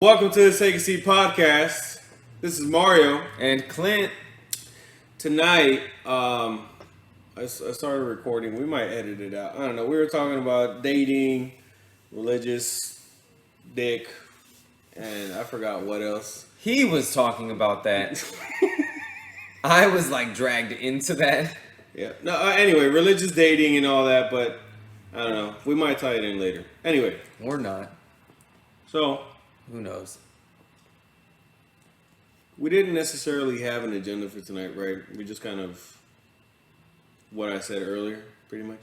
Welcome to the Take a Seat podcast. This is Mario. And Clint. Tonight, I started recording. We might edit it out. I don't know. We were talking about dating, religious, dick, and I forgot what else. He was talking about that. I was dragged into that. Yeah. No. Anyway, religious dating and all that, but I don't know. We might tie it in later. Anyway. Or not. So. Who knows? We didn't necessarily have an agenda for tonight, right? We just kind of what I said earlier, pretty much.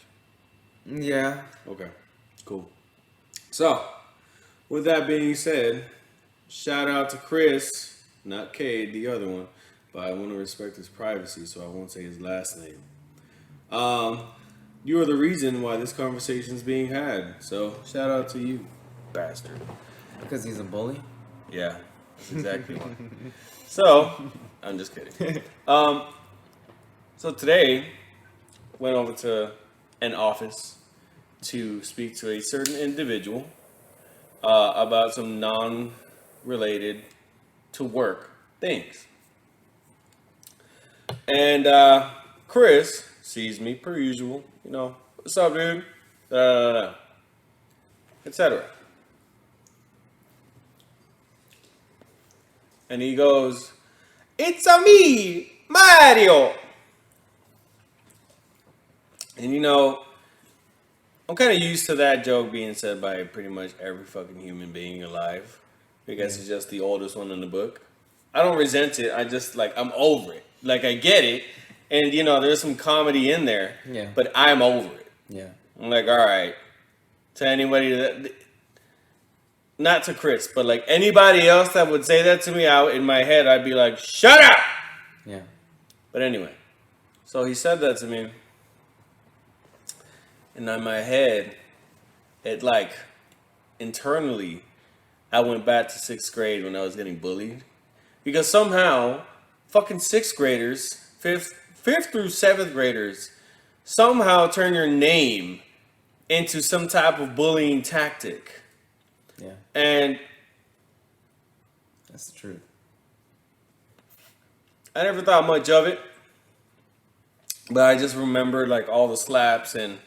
Yeah. Okay. Cool. So, with that being said, shout out to Chris, not Cade, the other one, but I want to respect his privacy, so I won't say his last name. You are the reason why this conversation is being had, so shout out to you, bastard. Because he's a bully? Yeah, that's exactly why. So, I'm just kidding. So today, went over to an office to speak to a certain individual about some non-related to work things. And Chris sees me per usual, what's up, dude? Etc. And he goes, "It's a me, Mario." And I'm kind of used to that joke being said by pretty much every fucking human being alive. Because it's just the oldest one in the book. I don't resent it. I just, I'm over it. I get it. And, there's some comedy in there. Yeah. But I'm over it. Yeah. I'm like, all right. To anybody that... Not to Chris, but anybody else that would say that to me out in my head, I'd be like, shut up! Yeah. But anyway, so he said that to me. And in my head, it internally, I went back to 6th grade when I was getting bullied. Because somehow, fucking 6th graders, 5th through 7th graders, somehow turn your name into some type of bullying tactic. Yeah. And that's the truth. I never thought much of it. But I just remembered all the slaps and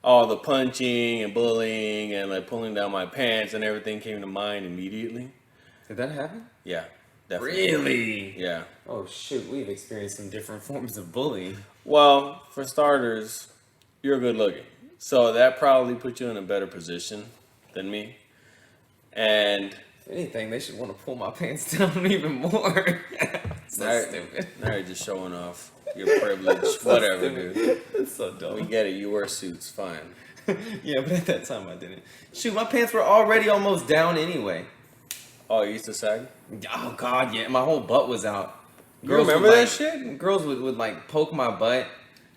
all the punching and bullying and pulling down my pants and everything came to mind immediately. Did that happen? Yeah, definitely. Really? Yeah. Oh shoot, we've experienced some different forms of bullying. Well, for starters, you're good looking. So that probably put you in a better position than me. And if anything, they should want to pull my pants down even more. Stupid. Now you're just showing off your privilege. Whatever, stupid. dude. That's so dumb. We get it. You wear suits. Fine. Yeah, but at that time I didn't. Shoot, my pants were already almost down anyway. Oh, you used to sag? Oh, God, yeah. My whole butt was out. You remember that shit? Girls would poke my butt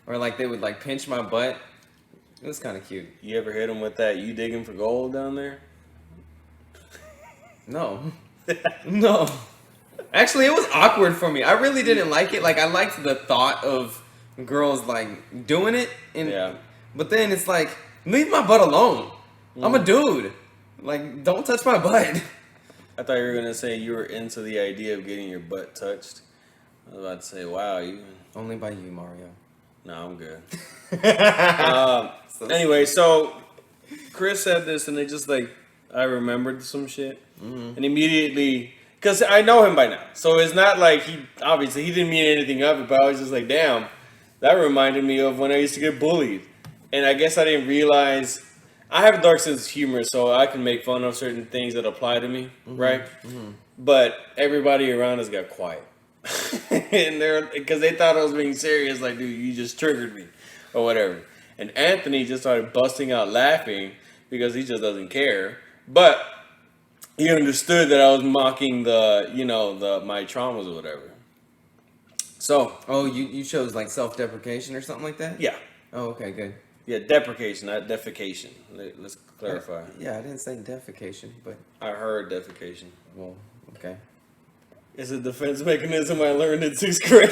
or they would pinch my butt. It was kind of cute. You ever hit them with that you digging for gold down there? No. No. Actually, it was awkward for me. I really didn't like it. I liked the thought of girls doing it. Yeah. But then it's leave my butt alone. I'm a dude. Don't touch my butt. I thought you were going to say you were into the idea of getting your butt touched. I was about to say, wow, you... Only by you, Mario. No, I'm good. Anyway, so Chris said this and it just I remembered some shit. Mm-hmm. And immediately... Because I know him by now. So it's not he didn't mean anything of it, but I was just damn, that reminded me of when I used to get bullied. And I guess I didn't realize, I have a dark sense of humor, so I can make fun of certain things that apply to me, mm-hmm. right? Mm-hmm. But everybody around us got quiet. And because they thought I was being serious, dude, you just triggered me, or whatever. And Anthony just started busting out laughing, because he just doesn't care. But he understood that I was mocking my traumas or whatever. So. Oh, you chose self-deprecation or something like that? Yeah. Oh, okay, good. Yeah, deprecation, not defecation. Let's clarify. Yeah, I didn't say defecation, but. I heard defecation. Well, okay. It's a defense mechanism I learned in 6th grade.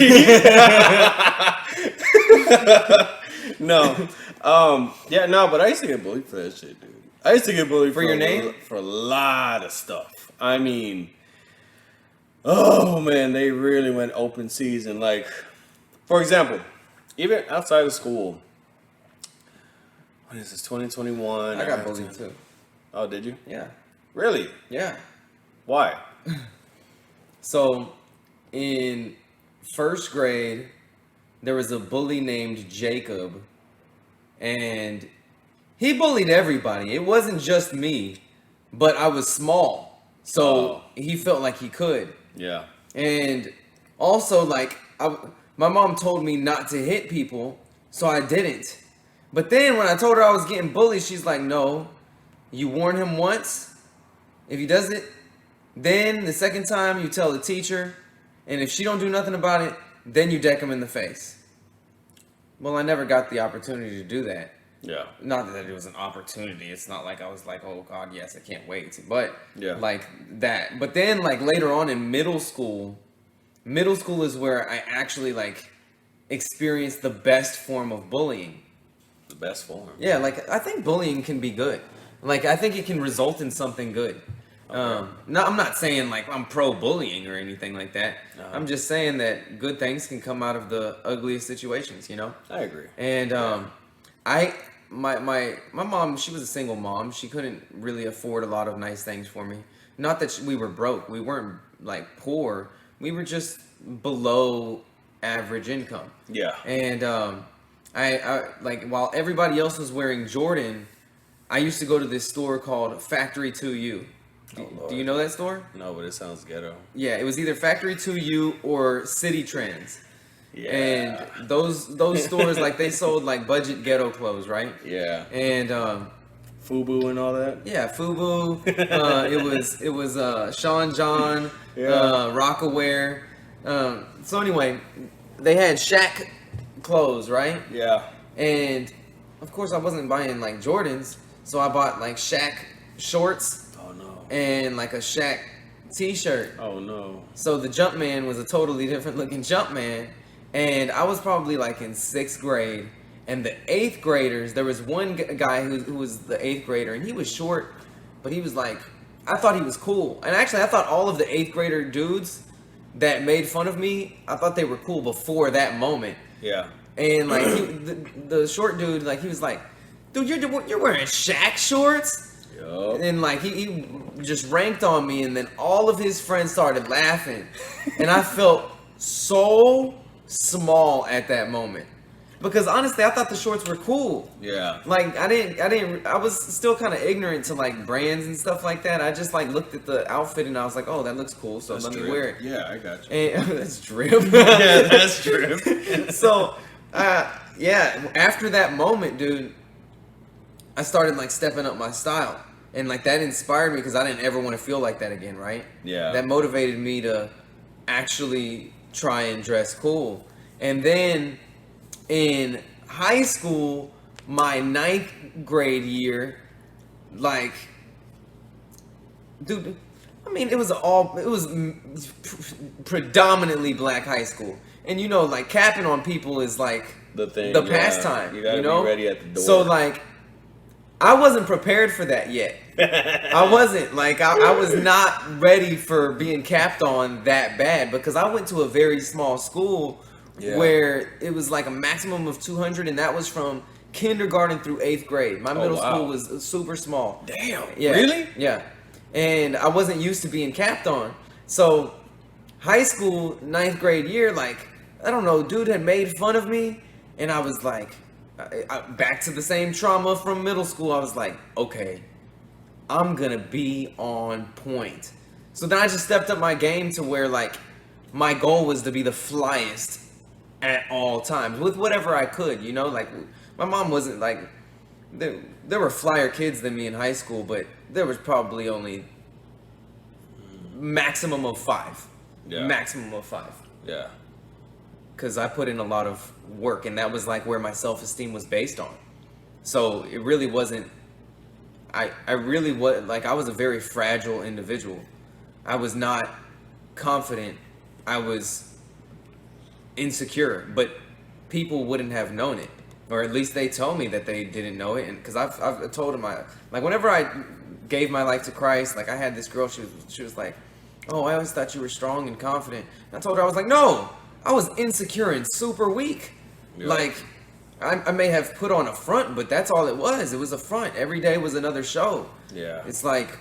No. But I used to get bullied for that shit, dude. I used to get bullied For your name? for a lot of stuff. I mean, oh man, they really went open season. Like, for example, even outside of school. What is this? 2021. I got bullied too. Oh, did you? Yeah. Really? Yeah. Why? So, in first grade, there was a bully named Jacob, and he bullied everybody. It wasn't just me, but I was small, so he felt like he could. Yeah. And also, like, my mom told me not to hit people, so I didn't. But then when I told her I was getting bullied, she's like, no, you warn him once. If he does it, then the second time you tell the teacher. And if she don't do nothing about it, then you deck him in the face. Well, I never got the opportunity to do that. Yeah. Not that it was an opportunity. It's not like I was like, oh God, yes, I can't wait. But Yeah. like that. But then like later on in middle school is where I actually like experienced the best form of bullying. The best form. Yeah, like I think bullying can be good. Like I think it can result in something good. No, I'm not saying like I'm pro bullying or anything like that. No. I'm just saying that good things can come out of the ugliest situations, you know? I agree. And my mom, she was a single mom. She couldn't really afford a lot of nice things for me. Not that we were broke. We weren't like poor. We were just below average income. Yeah. And I like while everybody else was wearing Jordan, I used to go to this store called Factory 2U. Do you know that store? No, but it sounds ghetto. Yeah, it was either Factory 2U or City Trends. Yeah. And those stores, like, they sold like budget ghetto clothes, right? Yeah. And FUBU and all that. yeah, FUBU. It was Sean John, Yeah. Rockaware. So anyway, they had Shaq clothes, right? Yeah. And of course, I wasn't buying like Jordans, so I bought like Shaq shorts Oh no. and like a Shaq t-shirt. Oh no. So the Jumpman was a totally different looking Jumpman. And I was probably like in 6th grade. And the 8th graders, there was one guy who was the 8th grader, and he was short, but he was like, I thought he was cool. And actually, I thought all of the 8th grader dudes that made fun of me, I thought they were cool before that moment. Yeah. And like the short dude, like he was like, dude, you're wearing Shaq shorts? Yup. And like he just ranked on me, and then all of his friends started laughing, and I felt so small at that moment because honestly, I thought the shorts were cool. Yeah. Like I was still kind of ignorant to like brands and stuff like that. I just like looked at the outfit and I was like, oh, that looks cool, so That's let me drip. wear it. Yeah, I got you. And that's drip. Yeah, that's true. So, yeah, after that moment, dude, I started like stepping up my style. And like that inspired me because I didn't ever want to feel like that again, right? Yeah. That motivated me to actually try and dress cool. And then in high school, my 9th grade year, like, dude, I mean, it was predominantly black high school. And you know, like capping on people is like The thing. the yeah. pastime. You gotta know? be ready at the door. So like, I wasn't prepared for that yet. I wasn't like I was not ready for being capped on that bad because I went to a very small school where it was like a maximum of 200, and that was from kindergarten through 8th grade. My middle school was super small. Damn. Yeah. Really? Yeah. And I wasn't used to being capped on. So high school, 9th grade year, like, I don't know, dude had made fun of me, and I was like, back to the same trauma from middle school. I was like, okay, I'm gonna be on point. So then I just stepped up my game to where like my goal was to be the flyest at all times with whatever I could, you know, like my mom wasn't like, there were flyer kids than me in high school, but there was probably only maximum of 5. Yeah. Maximum of 5. Yeah. Because I put in a lot of work, and that was like where my self-esteem was based on. So it really wasn't, I really was, like, I was a very fragile individual. I was not confident. I was insecure, but people wouldn't have known it. or at least they told me that they didn't know it. And because I've told them, like whenever I gave my life to Christ, like I had this girl, she was like, oh, I always thought you were strong and confident. And I told her, I was like, no, I was insecure and super weak. Yeah. Like I may have put on a front, but that's all it was. It was a front. Every day was another show. Yeah. It's like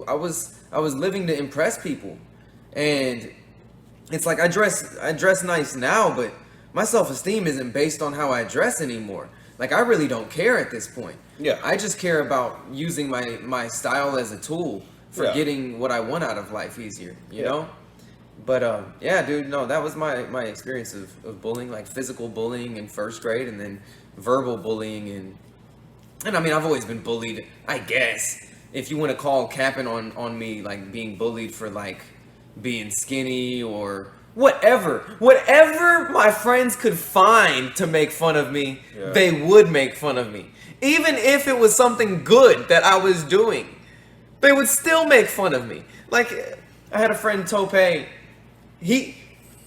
I was living to impress people, and it's like I dress nice now, but my self-esteem isn't based on how I dress anymore. Like I really don't care at this point. Yeah. I just care about using my style as a tool for getting what I want out of life easier, you know? But yeah, dude, no, that was my experience of bullying, like physical bullying in first grade, and then verbal bullying, and I mean I've always been bullied, I guess. If you want to call capping on me like being bullied for like being skinny or whatever my friends could find to make fun of me, they would make fun of me. Even if it was something good that I was doing, they would still make fun of me. Like I had a friend, Tope.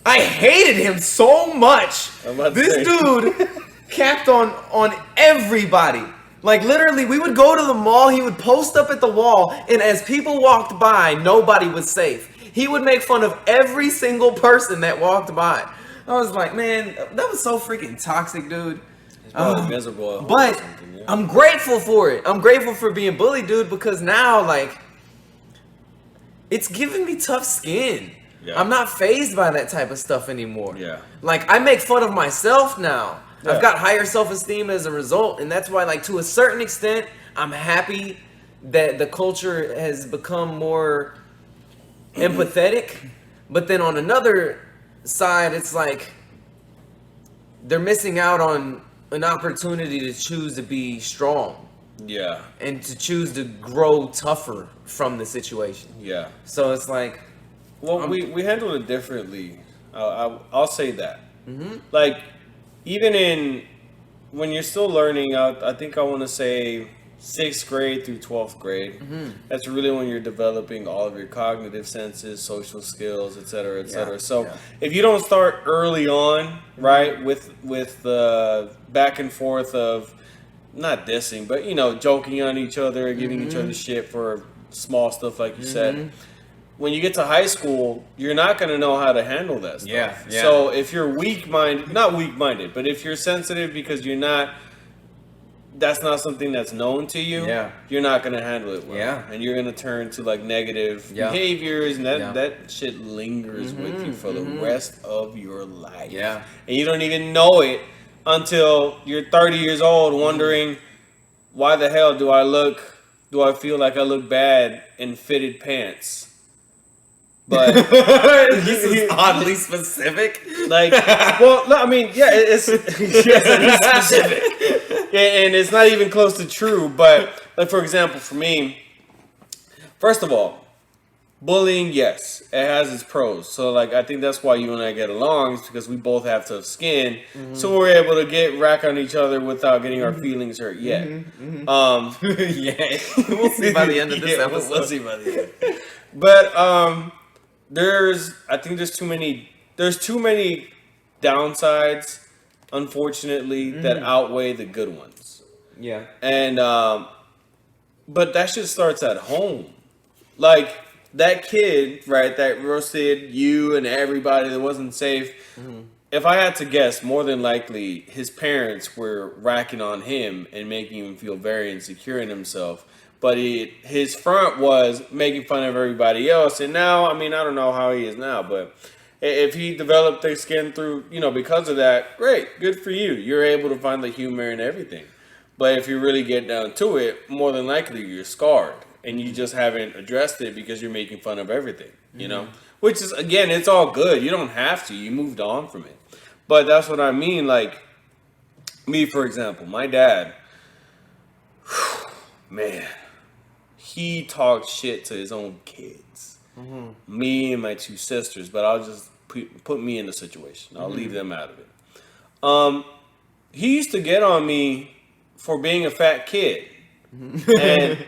I hated him so much. This dude capped on everybody. Like literally, we would go to the mall, he would post up at the wall, and as people walked by, nobody was safe. He would make fun of every single person that walked by. I was like, man, that was so freaking toxic, dude. Miserable. But I'm grateful for it. I'm grateful for being bullied, dude, because now, like, it's giving me tough skin. Yeah. I'm not fazed by that type of stuff anymore. Yeah. Like, I make fun of myself now. Yeah. I've got higher self-esteem as a result, and that's why, like, to a certain extent, I'm happy that the culture has become more empathetic. But then on another side, it's like they're missing out on an opportunity to choose to be strong. Yeah. And to choose to grow tougher from the situation. Yeah. So it's like, well, we handle it differently. I'll say that. Mm-hmm. Like, even when you're still learning, I think I want to say 6th grade through 12th grade. Mm-hmm. That's really when you're developing all of your cognitive senses, social skills, et cetera, et cetera. So if you don't start early on, right, with the back and forth of not dissing, but, you know, joking on each other, giving each other shit for small stuff like you said. When you get to high school, you're not going to know how to handle that stuff. Yeah. So if you're not weak-minded, but if you're sensitive because that's not something that's known to you, you're not going to handle it well. Yeah. And you're going to turn to like negative behaviors, and that shit lingers with you for the rest of your life. Yeah. And you don't even know it until you're 30 years old wondering, why the hell do I feel like I look bad in fitted pants? But this is oddly specific. Like, well, no, I mean, it's specific, and it's not even close to true. But like, for example, for me, first of all, bullying, yes, it has its pros. So like, I think that's why you and I get along, is because we both have tough skin, so we're able to rack on each other without getting our feelings hurt yet. We'll see by the end of this episode. We'll see by the end. But there's too many downsides, unfortunately, that outweigh the good ones. Yeah. And but that shit starts at home. Like that kid, right, that roasted you and everybody that wasn't safe. If I had to guess, more than likely his parents were racking on him and making him feel very insecure in himself. But his front was making fun of everybody else. And now, I mean, I don't know how he is now, but if he developed thick skin through, because of that, great, good for you. You're able to find the humor in everything. But if you really get down to it, more than likely you're scarred. And you just haven't addressed it because you're making fun of everything, you know? Which is, again, it's all good. You don't have to. You moved on from it. But that's what I mean. Like, me, for example, my dad, man, he talked shit to his own kids. Me and my 2 sisters, but I'll just put me in the situation. I'll leave them out of it. He used to get on me for being a fat kid. And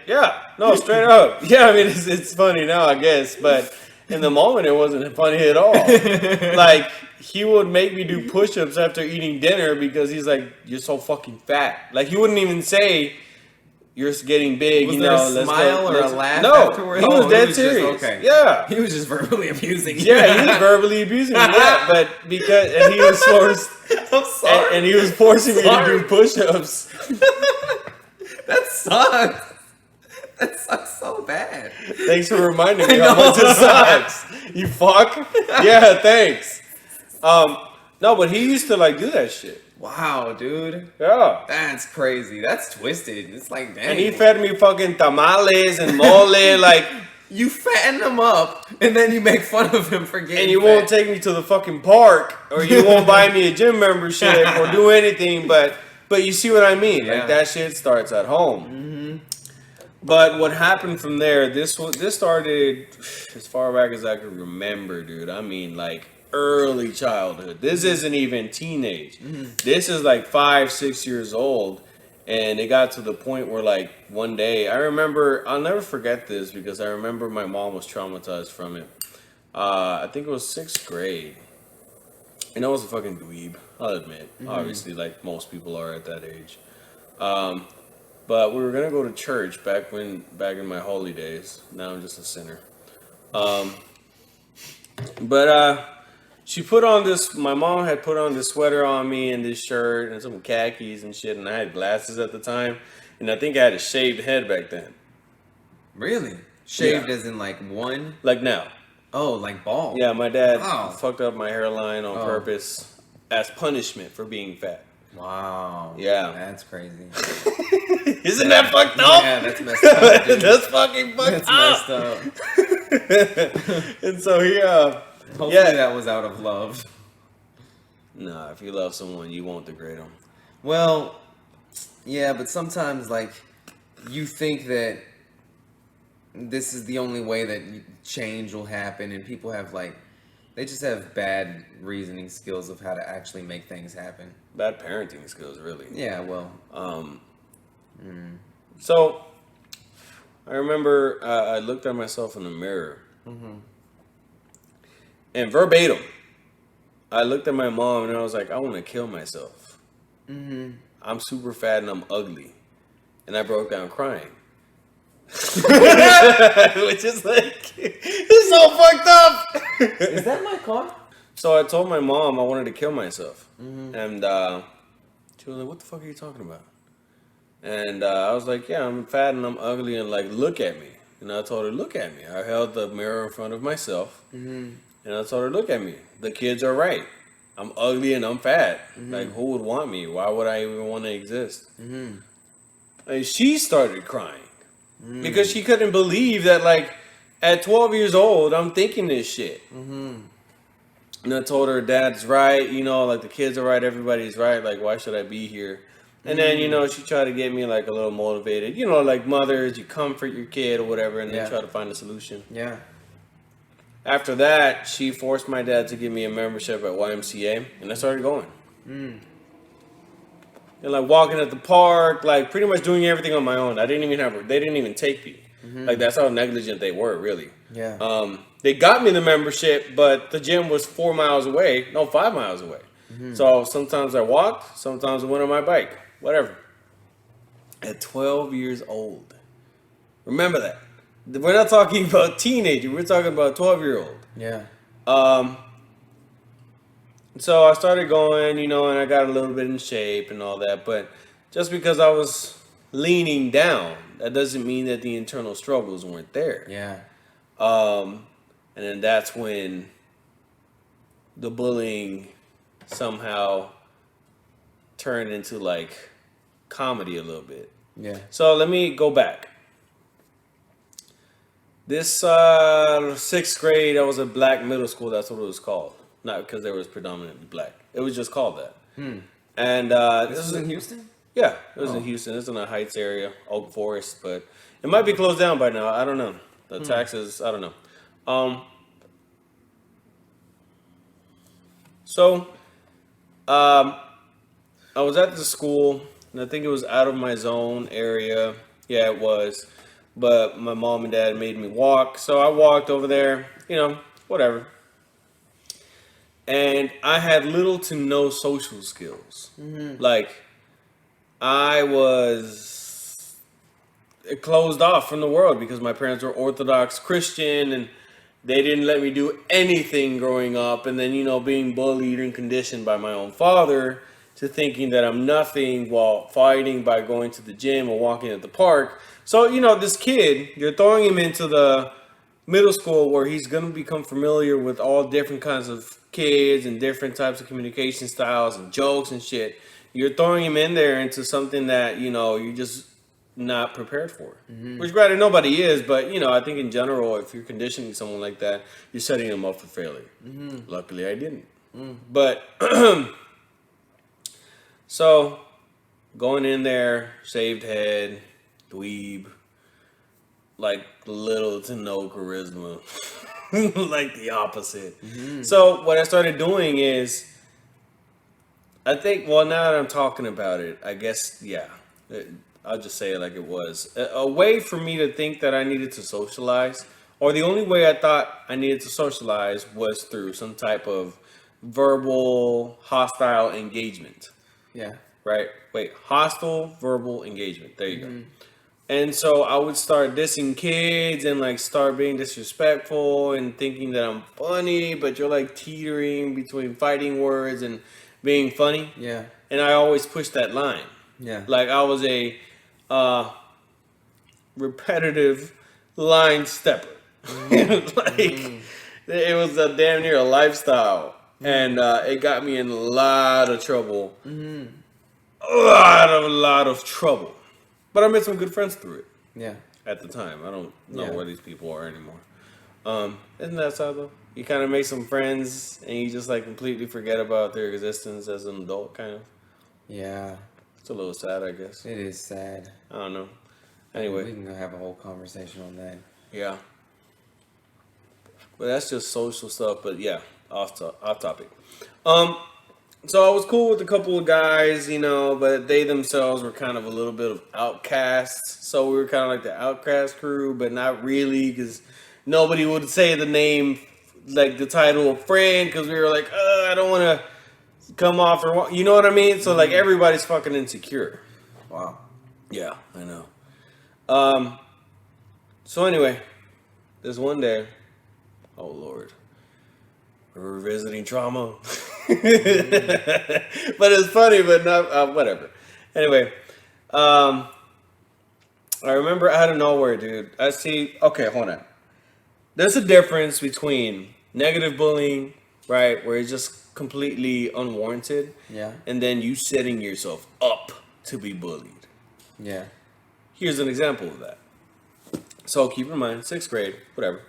straight up. Yeah, I mean, it's funny now, I guess, but in the moment it wasn't funny at all. Like, he would make me do push-ups after eating dinner because he's like, "You're so fucking fat." Like he wouldn't even say, "You're getting big." Was you there know, a let's smile go, or a let's... laugh No, afterwards? he was Oh, dead he was just- serious. okay. Yeah, He was just verbally abusing you. yeah, he was verbally abusing me. Yeah, but because and he was forced, I'm sorry. and he was forcing me to Sorry. do push-ups. That sucks. That sucks so bad. Thanks for reminding me I how much know. it sucks. You fuck. Yeah, thanks. No, but he used to like do that shit. Wow, dude. Yeah. That's crazy. That's twisted. It's like, dang. And he fed me fucking tamales and mole, like, You fatten him up, and then you make fun of him for getting and you fat. won't take me to the fucking park, or you won't buy me a gym membership, or do anything. But you see what I mean? Yeah. Like that shit starts at home. Mm-hmm. But what happened from there? This started as far back as I could remember, dude. I mean, like early childhood. This isn't even teenage. This is like 5, 6 years old. And it got to the point where, like, one day, I remember, I'll never forget this because I remember my mom was traumatized from it. I think it was 6th grade. And I was a fucking dweeb, I'll admit. Obviously, like most people are at that age. But we were going to go to church back in my holy days. Now I'm just a sinner. She put on this, my mom had put on this sweater on me and this shirt and some khakis and shit, and I had glasses at the time, and I think I had a shaved head back then. Really? Shaved Yeah. as in like one? Like now. Oh, like bald. Yeah, my dad Wow. fucked up my hairline on Oh. purpose as punishment for being fat. Wow. Yeah. That's crazy. Isn't that fucked up? Yeah, that's messed up. Dude. That's fucking fucked That's up. messed up. And so he, Hopefully yeah. that was out of love. Nah, if you love someone, you won't degrade them. Well, yeah, but sometimes, like, you think that this is the only way that change will happen, and people have, like, they just have bad reasoning skills of how to actually make things happen. Bad parenting skills, really. Yeah, well, So, I remember I looked at myself in the mirror. And verbatim, I looked at my mom and I was like, I want to kill myself. I'm super fat and I'm ugly. And I broke down crying. Which is like, it's so fucked up. is that my car? So I told my mom I wanted to kill myself. And she was like, what the fuck are you talking about? And I was like, yeah, I'm fat and I'm ugly and like, look at me. And I told her, look at me. I held the mirror in front of myself. And I told her, look at me. The kids are right. I'm ugly and I'm fat. Like, who would want me? Why would I even want to exist? And she started crying. Because she couldn't believe that, like, at 12 years old, I'm thinking this shit. And I told her, Dad's right. You know, like, the kids are right. Everybody's right. Like, why should I be here? And then, you know, she tried to get me, like, a little motivated. You know, like mothers, you comfort your kid or whatever, and then try to find a solution. Yeah. After that, she forced my dad to give me a membership at YMCA, and I started going. And like walking at the park, like pretty much doing everything on my own. They didn't even take me. Like that's how negligent they were, really. Yeah. They got me the membership, but the gym was 5 miles away. So sometimes I walked, sometimes I went on my bike, whatever. At 12 years old. Remember that. We're not talking about teenager. We're talking about 12-year-old. Yeah. So I started going, you know, and I got a little bit in shape and all that. But just because I was leaning down, that doesn't mean that the internal struggles weren't there. Yeah. And then that's when the bullying somehow turned into like comedy a little bit. Yeah. So let me go back. This 6th grade, I was at black middle school. That's what it was called. Not because they was predominantly black. It was just called that. And This was in Houston? yeah, it was in Houston. It's in the Heights area, Oak Forest, but it might be closed down by now. I don't know. The taxes, I don't know. So, I was at the school, and I think it was out of my zone area. Yeah, it was. But my mom and dad made me walk, so I walked over there, you know, whatever. and I had little to no social skills. Like, I was closed off from the world because my parents were Orthodox Christian, and they didn't let me do anything growing up. And then, being bullied and conditioned by my own father to thinking that I'm nothing while fighting by going to the gym or walking at the park. So, this kid, you're throwing him into the middle school where he's going to become familiar with all different kinds of kids and different types of communication styles and jokes and shit. You're throwing him in there into something that, you're just not prepared for. Which, granted, nobody is, but, I think in general, if you're conditioning someone like that, you're setting them up for failure. Luckily, I didn't. But, so, going in there, shaved head, dweeb, like little to no charisma, like the opposite. So what I started doing is, I think, now that I'm talking about it, I guess, I'll just say it like it was. A way for me to think that I needed to socialize, or the only way I thought I needed to socialize was through some type of verbal, hostile engagement. Yeah. Right? Wait, hostile verbal engagement. There you go. And so I would start dissing kids and like start being disrespectful and thinking that I'm funny, but you're like teetering between fighting words and being funny. Yeah. And I always pushed that line. Yeah. Like I was a repetitive line stepper. It was a damn near a lifestyle. And it got me in a lot of trouble. A lot of trouble. But I made some good friends through it. Yeah. At the time. I don't know where these people are anymore. Isn't that sad though? You kind of make some friends and you just like completely forget about their existence as an adult, kind of. Yeah. It's a little sad, I guess. It is sad. I don't know. Anyway. We can go have a whole conversation on that. Yeah. But that's just social stuff, but yeah, off topic. So I was cool with a couple of guys, but they themselves were kind of a little bit of outcasts. So we were kind of like the outcast crew, but not really, because nobody would say the name, like the title of friend, because we were like, I don't want to come off, or you know what I mean? So like everybody's fucking insecure. Wow. Yeah, I know. So anyway, this one day, oh Lord, we're revisiting trauma. But it's funny, but not whatever. Anyway, I remember out of nowhere, dude. Okay, hold on. There's a difference between negative bullying, right, where it's just completely unwarranted, and then you setting yourself up to be bullied. Yeah. Here's an example of that. So keep in mind, 6th grade, whatever.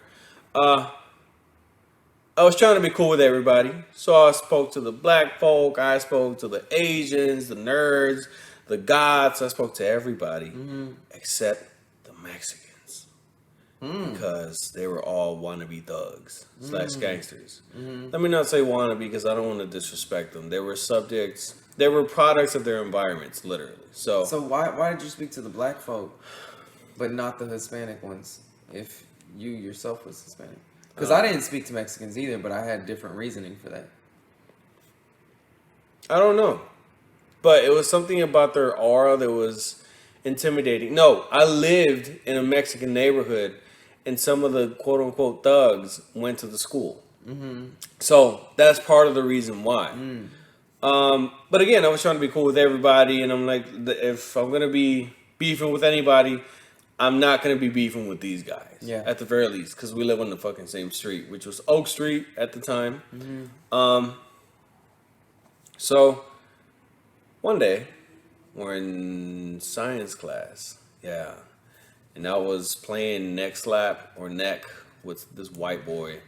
I was trying to be cool with everybody. So I spoke to the black folk, I spoke to the Asians, the nerds, the goths. I spoke to everybody except the Mexicans. Because they were all wannabe thugs / gangsters. Let me not say wannabe because I don't want to disrespect them. They were subjects, they were products of their environments, literally. So why did you speak to the black folk, but not the Hispanic ones, if you yourself was Hispanic? Because I didn't speak to Mexicans either, but I had different reasoning for that. I don't know. But it was something about their aura that was intimidating. No, I lived in a Mexican neighborhood, and some of the quote-unquote thugs went to the school. So that's part of the reason why. But again, I was trying to be cool with everybody, and I'm like, if I'm going to be beefing with anybody, I'm not going to be beefing with these guys. Yeah. At the very least, because we live on the fucking same street, which was Oak Street at the time. So, one day, we're in science class. Yeah. And I was playing neck slap or neck with this white boy.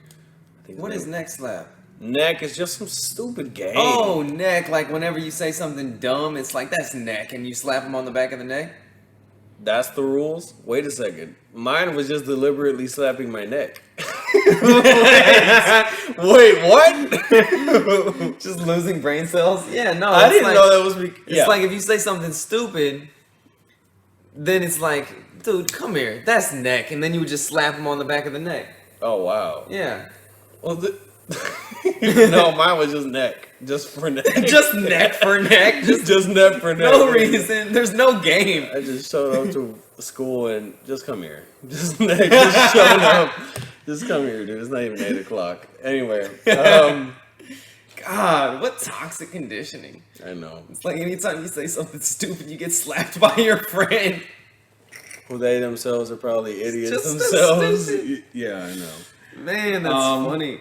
What is neck slap? Neck is just some stupid game. Oh, neck. Like whenever you say something dumb, it's like, that's neck, and you slap him on the back of the neck? That's the rules? Wait a second. Mine was just deliberately slapping my neck. Wait, what? Just losing brain cells? Yeah, no. I didn't know that was... It's like if you say something stupid, then it's like, dude, come here. That's neck. And then you would just slap him on the back of the neck. Oh, wow. Yeah. Well, No, mine was just neck. Just for neck. Just neck for neck. Just neck for neck. No reason. There's no game. I just showed up to school and just come here. Just neck. Just showing up. Just come here, dude. It's not even 8 o'clock. Anyway. God, what toxic conditioning. I know. It's like anytime you say something stupid, you get slapped by your friend. Well, they themselves are probably idiots Just themselves. stupid. Yeah, I know. Man, that's funny.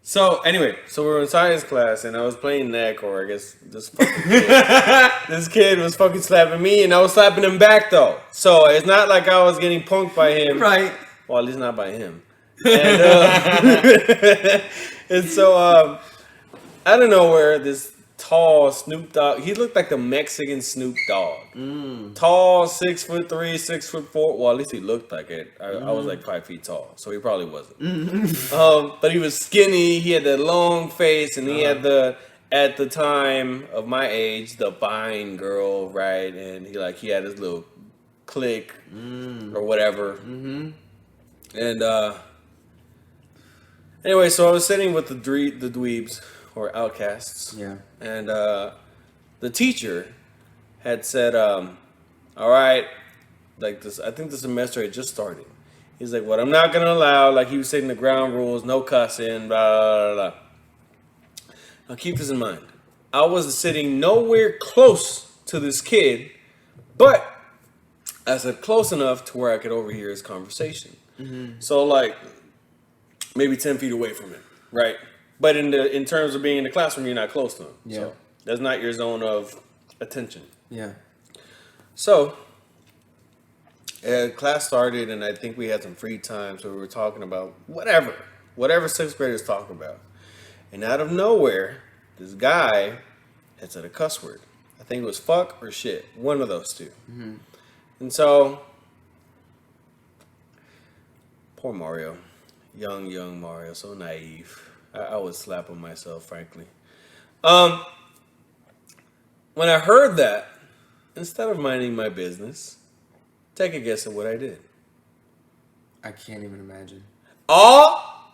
So anyway, so we were in science class and I was playing neck, or I guess this fucking kid. This kid was fucking slapping me and I was slapping him back though. So it's not like I was getting punked by him. Right. Well, at least not by him. And, and so out of nowhere, this tall Snoop Dogg. He looked like the Mexican Snoop Dogg. Tall, 6'3", 6'4". Well, at least he looked like it. I was like 5 feet tall, so he probably wasn't. But he was skinny. He had that long face, and he had at the time of my age, the Vine girl, right? And he had his little clique or whatever. And anyway, so I was sitting with the dweebs or outcasts. Yeah. And the teacher had said, all right, like this, I think the semester had just started. He's like, what I'm not going to allow, like he was saying the ground rules, no cussing, blah, blah, blah. Now keep this in mind. I was sitting nowhere close to this kid, but I said close enough to where I could overhear his conversation. So like maybe 10 feet away from him, right? But in terms of being in the classroom, you're not close to him. Yeah. So that's not your zone of attention. Yeah. So class started, and I think we had some free time, so we were talking about whatever sixth graders talk about. And out of nowhere, this guy had said a cuss word. I think it was fuck or shit, one of those two. And so, poor Mario, young Mario, so naive. I was slapping myself, frankly. When I heard that, instead of minding my business, take a guess at what I did. I can't even imagine. Oh!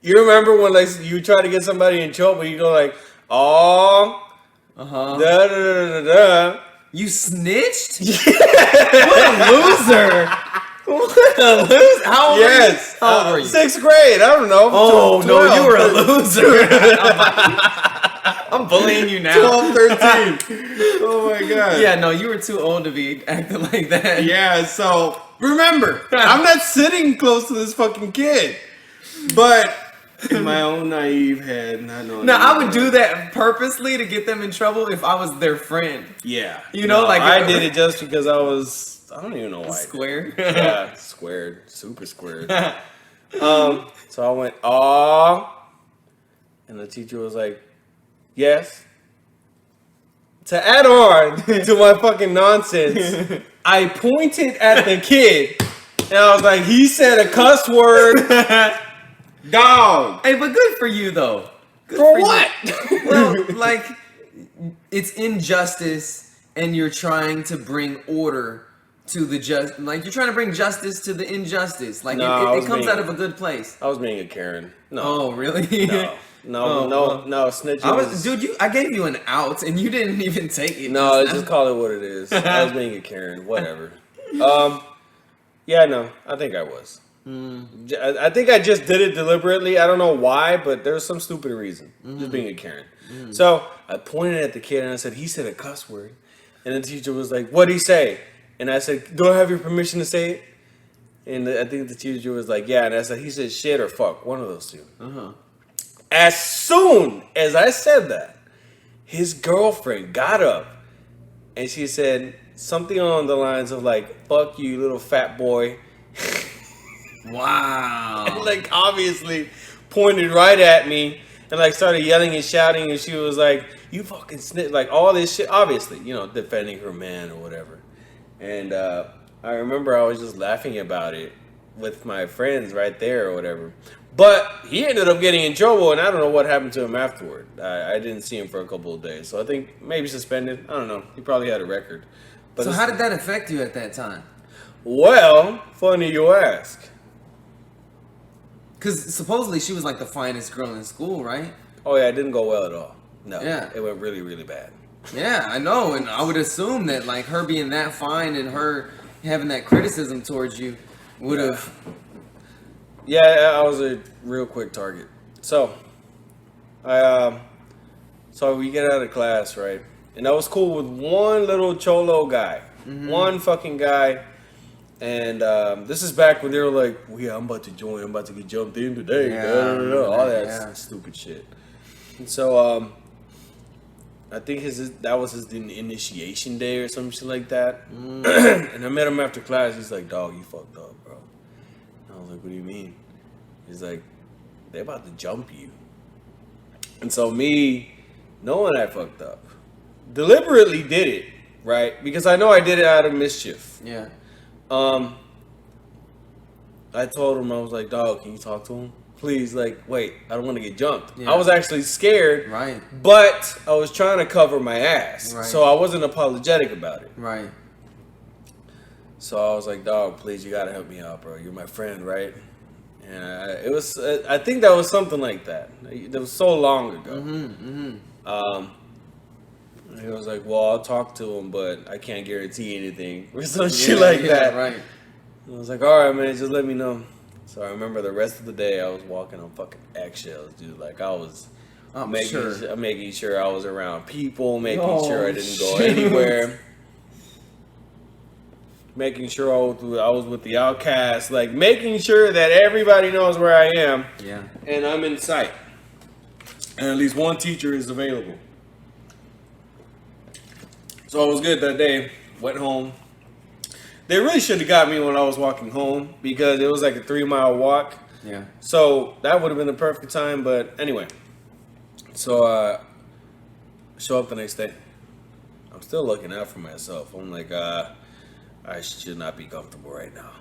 You remember when like you try to get somebody in trouble, you go like, oh, da da da da da. You snitched? What a loser! What a loser! How old were you? How old were you? 6th grade. I don't know. Oh, 12, no, you were a loser. I'm bullying you now. 12, 13. Oh my god. Yeah, no, you were too old to be acting like that. Yeah, so remember, I'm not sitting close to this fucking kid. But in my own naive head, not knowing. Now, I would do that purposely to get them in trouble if I was their friend. Yeah. You know, like I did it just because I don't even know why. Square. Yeah, squared. Super squared. So I went, aw. And the teacher was like, yes. To add on to my fucking nonsense, I pointed at the kid. And I was like, he said a cuss word. Dog. Hey, but good for you, though. Good For you. what? Well, like, it's injustice, and you're trying to bring order to the like you're trying to bring justice to the injustice. Like No, it comes out of a good place. I was being a Karen. No. Oh, really? No, snitching. I gave you an out, and you didn't even take it. No, just call it what it is. I was being a Karen. Whatever. Yeah, no, I think I was. I think I just did it deliberately. I don't know why, but there's some stupid reason. Just being a Karen. So I pointed at the kid and I said, he said a cuss word. And the teacher was like, what'd he say? And I said, do I have your permission to say it? And I think the teacher was like, yeah. And I said, he said shit or fuck. One of those two. As soon as I said that, his girlfriend got up and she said something along the lines of like, fuck you, little fat boy. Wow. And like obviously pointed right at me and like started yelling and shouting, and she was like, you fucking snitch, like all this shit, obviously, you know, defending her man or whatever. And I remember I was just laughing about it with my friends right there or whatever. But he ended up getting in trouble, and I don't know what happened to him afterward. I didn't see him for a couple of days, so I think maybe suspended. I don't know. He probably had a record. But So how did that affect you at that time? Well, funny you ask. Because supposedly she was like the finest girl in school, right? Oh yeah, it didn't go well at all. No, Yeah. it went really, really bad. Yeah, I know, and I would assume that like her being that fine and her having that criticism towards you would have. Yeah, I was a real quick target. So, so we get out of class, right? And I was cool with one little cholo guy, one fucking guy. And this is back when they were like, well, "Yeah, I'm about to join. I'm about to get jumped in today." Yeah, da, da, da, da, all that yeah. stupid shit. And so, I think that was his initiation day or some shit like that. And I met him after class. He's like, "Dog, you fucked up, bro." And I was like, "What do you mean?" He's like, "They're about to jump you." And so me, knowing I fucked up, deliberately did it, right? Because I know I did it out of mischief. Yeah. I told him, I was like, "Dog, can you talk to him? Please, like, wait, I don't want to get jumped." Yeah. I was actually scared, Right. but I was trying to cover my ass. Right. So I wasn't apologetic about it. Right. So I was like, "Dog, please, you gotta help me out, bro. You're my friend, right?" And I think that was something like that. That was so long ago. He was like, "Well, I'll talk to him, but I can't guarantee anything," or some shit like that. Right. I was like, "All right, man, just let me know." So I remember the rest of the day I was walking on fucking eggshells, dude. Like I was I'm making sure I was around people, making Oh, sure I didn't go shit. anywhere, making sure I was with the outcasts, like making sure that everybody knows where I am Yeah. and I'm in sight, and at least one teacher is available. So I was good that day. Went home. They really should have got me when I was walking home because it was like a 3-mile walk. Yeah. So that would have been the perfect time. But anyway, so show up the next day. I'm still looking out for myself. I'm like, I should not be comfortable right now.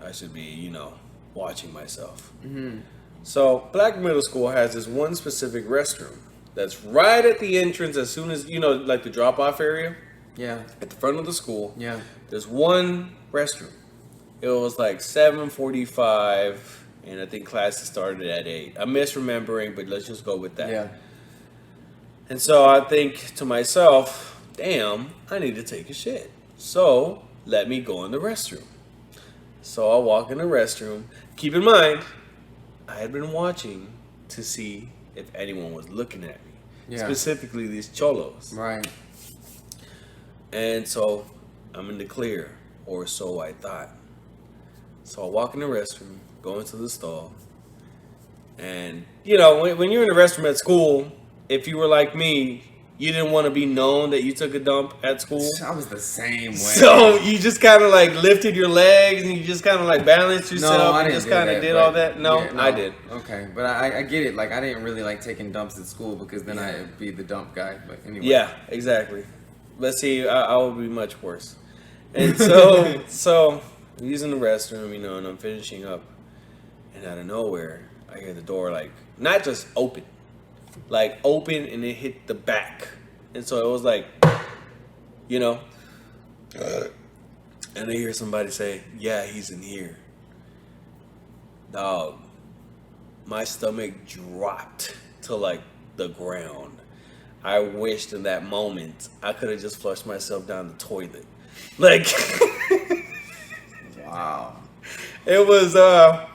I should be, watching myself. So Black Middle School has this one specific restroom that's right at the entrance as soon as, like the drop-off area. Yeah. At the front of the school, Yeah. there's one restroom. It was like 7:45, and I think classes started at 8. I'm misremembering, but let's just go with that. Yeah. And so I think to myself, damn, I need to take a shit. So let me go in the restroom. So I walk in the restroom. Keep in mind, I had been watching to see if anyone was looking at me. Yeah. Specifically these cholos. Right. And so I'm in the clear, or so I thought. So I walk in the restroom, go into the stall, and when you're in the restroom at school, if you were like me, you didn't want to be known that you took a dump at school. I was the same way. So you just kind of like lifted your legs and you just kind of like balanced yourself I and didn't just do kind that, of did but- all that. No, yeah, I did. Okay, but I get it. Like I didn't really like taking dumps at school because then I'd be the dump guy. But anyway. Yeah, exactly. But see, I would be much worse. And so I'm using the restroom, and I'm finishing up, and out of nowhere, I hear the door like not just open, like open, and it hit the back, and so it was like, and I hear somebody say, "Yeah, he's in here." Dog, my stomach dropped to like the ground. I wished in that moment I could have just flushed myself down the toilet. Like, Wow. it was, I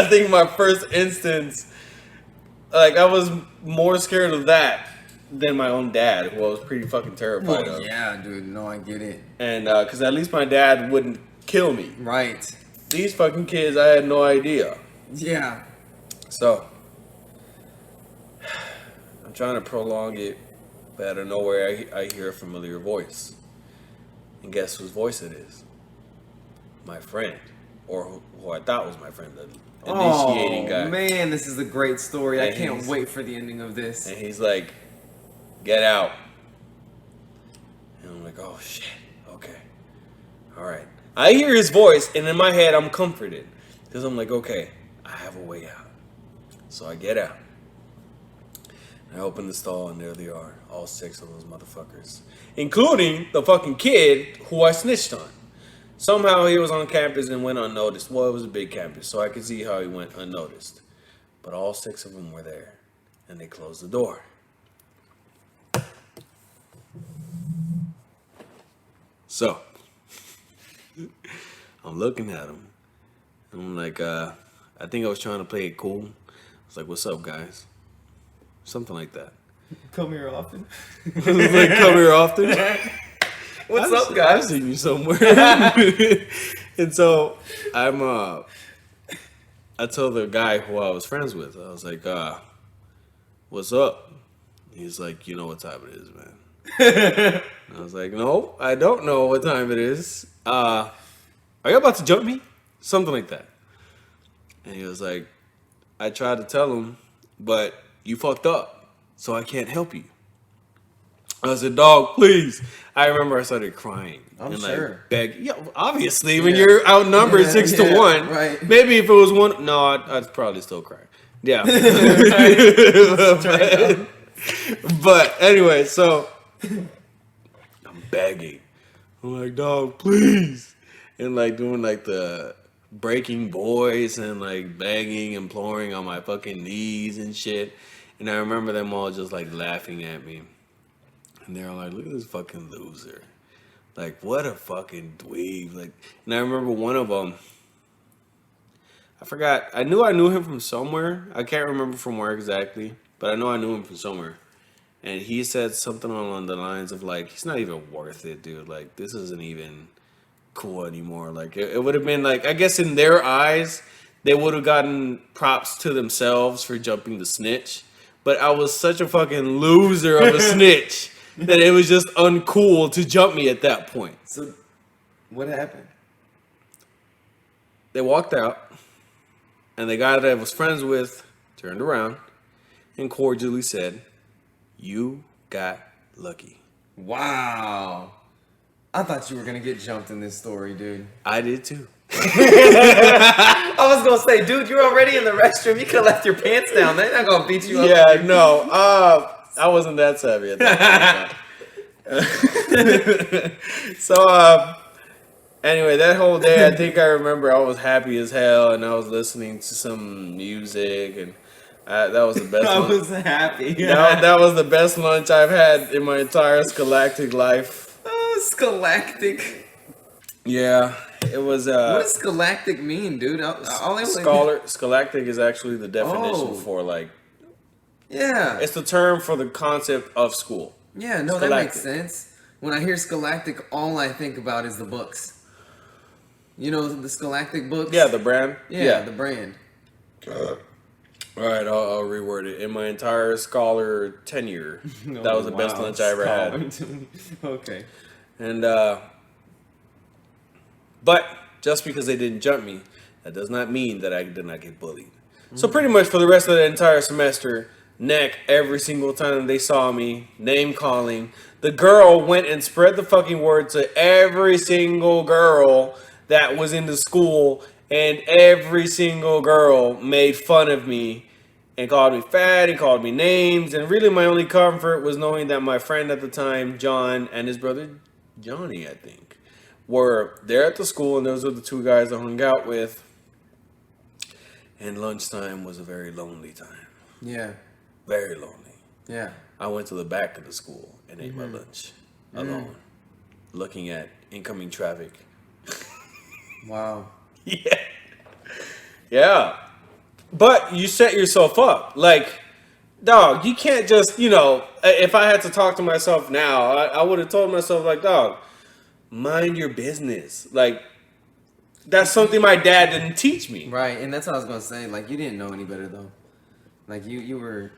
think my first instance, like, I was more scared of that than my own dad, who I was pretty fucking terrified of. Yeah, dude. No, I get it. And, because at least my dad wouldn't kill me. Right. These fucking kids, I had no idea. Yeah. So, I'm trying to prolong it, but out of nowhere, I hear a familiar voice. And guess whose voice it is? My friend. Or who I thought was my friend, the initiating guy. Man, this is a great story. I And can't he's- wait for the ending of this. And he's like, "Get out." And I'm like, "Oh, shit. Okay. All right." I hear his voice, and in my head, I'm comforted. Because I'm like, okay, I have a way out. So I get out. I open the stall, and there they are. All 6 of those motherfuckers. Including the fucking kid who I snitched on. Somehow he was on campus and went unnoticed. Well, it was a big campus, so I could see how he went unnoticed. But all 6 of them were there, and they closed the door. So, I'm looking at him. I'm like, I think I was trying to play it cool. I was like, what's up, guys? Something like that. Come here often. I was like, come here often. What's up, I've guys? seen you somewhere. And so I told the guy who I was friends with, I was like, what's up? He's like, you know what time it is, man. I was like, no, I don't know what time it is. Are you about to jump me? Something like that. And he was like, I tried to tell him, but you fucked up, so I can't help you. I said, dog, please. I remember I started crying. I'm sure. Begging. Yeah, obviously, when you're outnumbered 6-1. Right. Maybe if it was 1, no, I'd probably still cry. Yeah. but anyway, so I'm begging. I'm like, dog, please. And like doing like the breaking voice and like begging, imploring on my fucking knees and shit. And I remember them all just like laughing at me. And they're all like, look at this fucking loser. Like, what a fucking dweeb. Like, and I remember one of them, I forgot. I knew him from somewhere. I can't remember from where exactly, but I know I knew him from somewhere. And he said something along the lines of like, he's not even worth it, dude. Like, this isn't even cool anymore. Like, it would have been like, I guess in their eyes, they would have gotten props to themselves for jumping the snitch. But I was such a fucking loser of a snitch that it was just uncool to jump me at that point. So, what happened? They walked out, and the guy that I was friends with turned around and cordially said, you got lucky. Wow. I thought you were going to get jumped in this story, dude. I did too. I was going to say, dude, you're already in the restroom. You could have left your pants down. They're not going to beat you up. Yeah, no. I wasn't that savvy at that point. So, anyway, that whole day, I think I remember I was happy as hell, and I was listening to some music, and that was the best. I was happy. That was the best lunch I've had in my entire scholastic life. Oh, scholastic. Yeah, it was. What does scholastic mean, dude? Scholastic is actually the definition for like. Yeah. It's the term for the concept of school. Yeah, no, that makes sense. When I hear scholastic, all I think about is the books. You know the Scholastic books? Yeah, the brand. Yeah. The brand. All right, I'll reword it. In my entire scholar tenure, that was the best lunch I ever had. Okay. And but just because they didn't jump me, that does not mean that I did not get bullied. So pretty much for the rest of the entire semester, neck every single time they saw me, name calling. The girl went and spread the fucking word to every single girl that was in the school, and every single girl made fun of me and called me fat and called me names. And really my only comfort was knowing that my friend at the time, John, and his brother Johnny, I think, were there at the school, and those were the two guys I hung out with. And lunchtime was a very lonely time. Yeah. Very lonely. Yeah. I went to the back of the school and ate my lunch alone, looking at incoming traffic. Wow. Yeah. Yeah. But you set yourself up. Like, dog, you can't just, if I had to talk to myself now, I would have told myself, like, dog, mind your business. Like, that's something my dad didn't teach me. Right, and that's what I was going to say. Like, you didn't know any better, though. Like, you were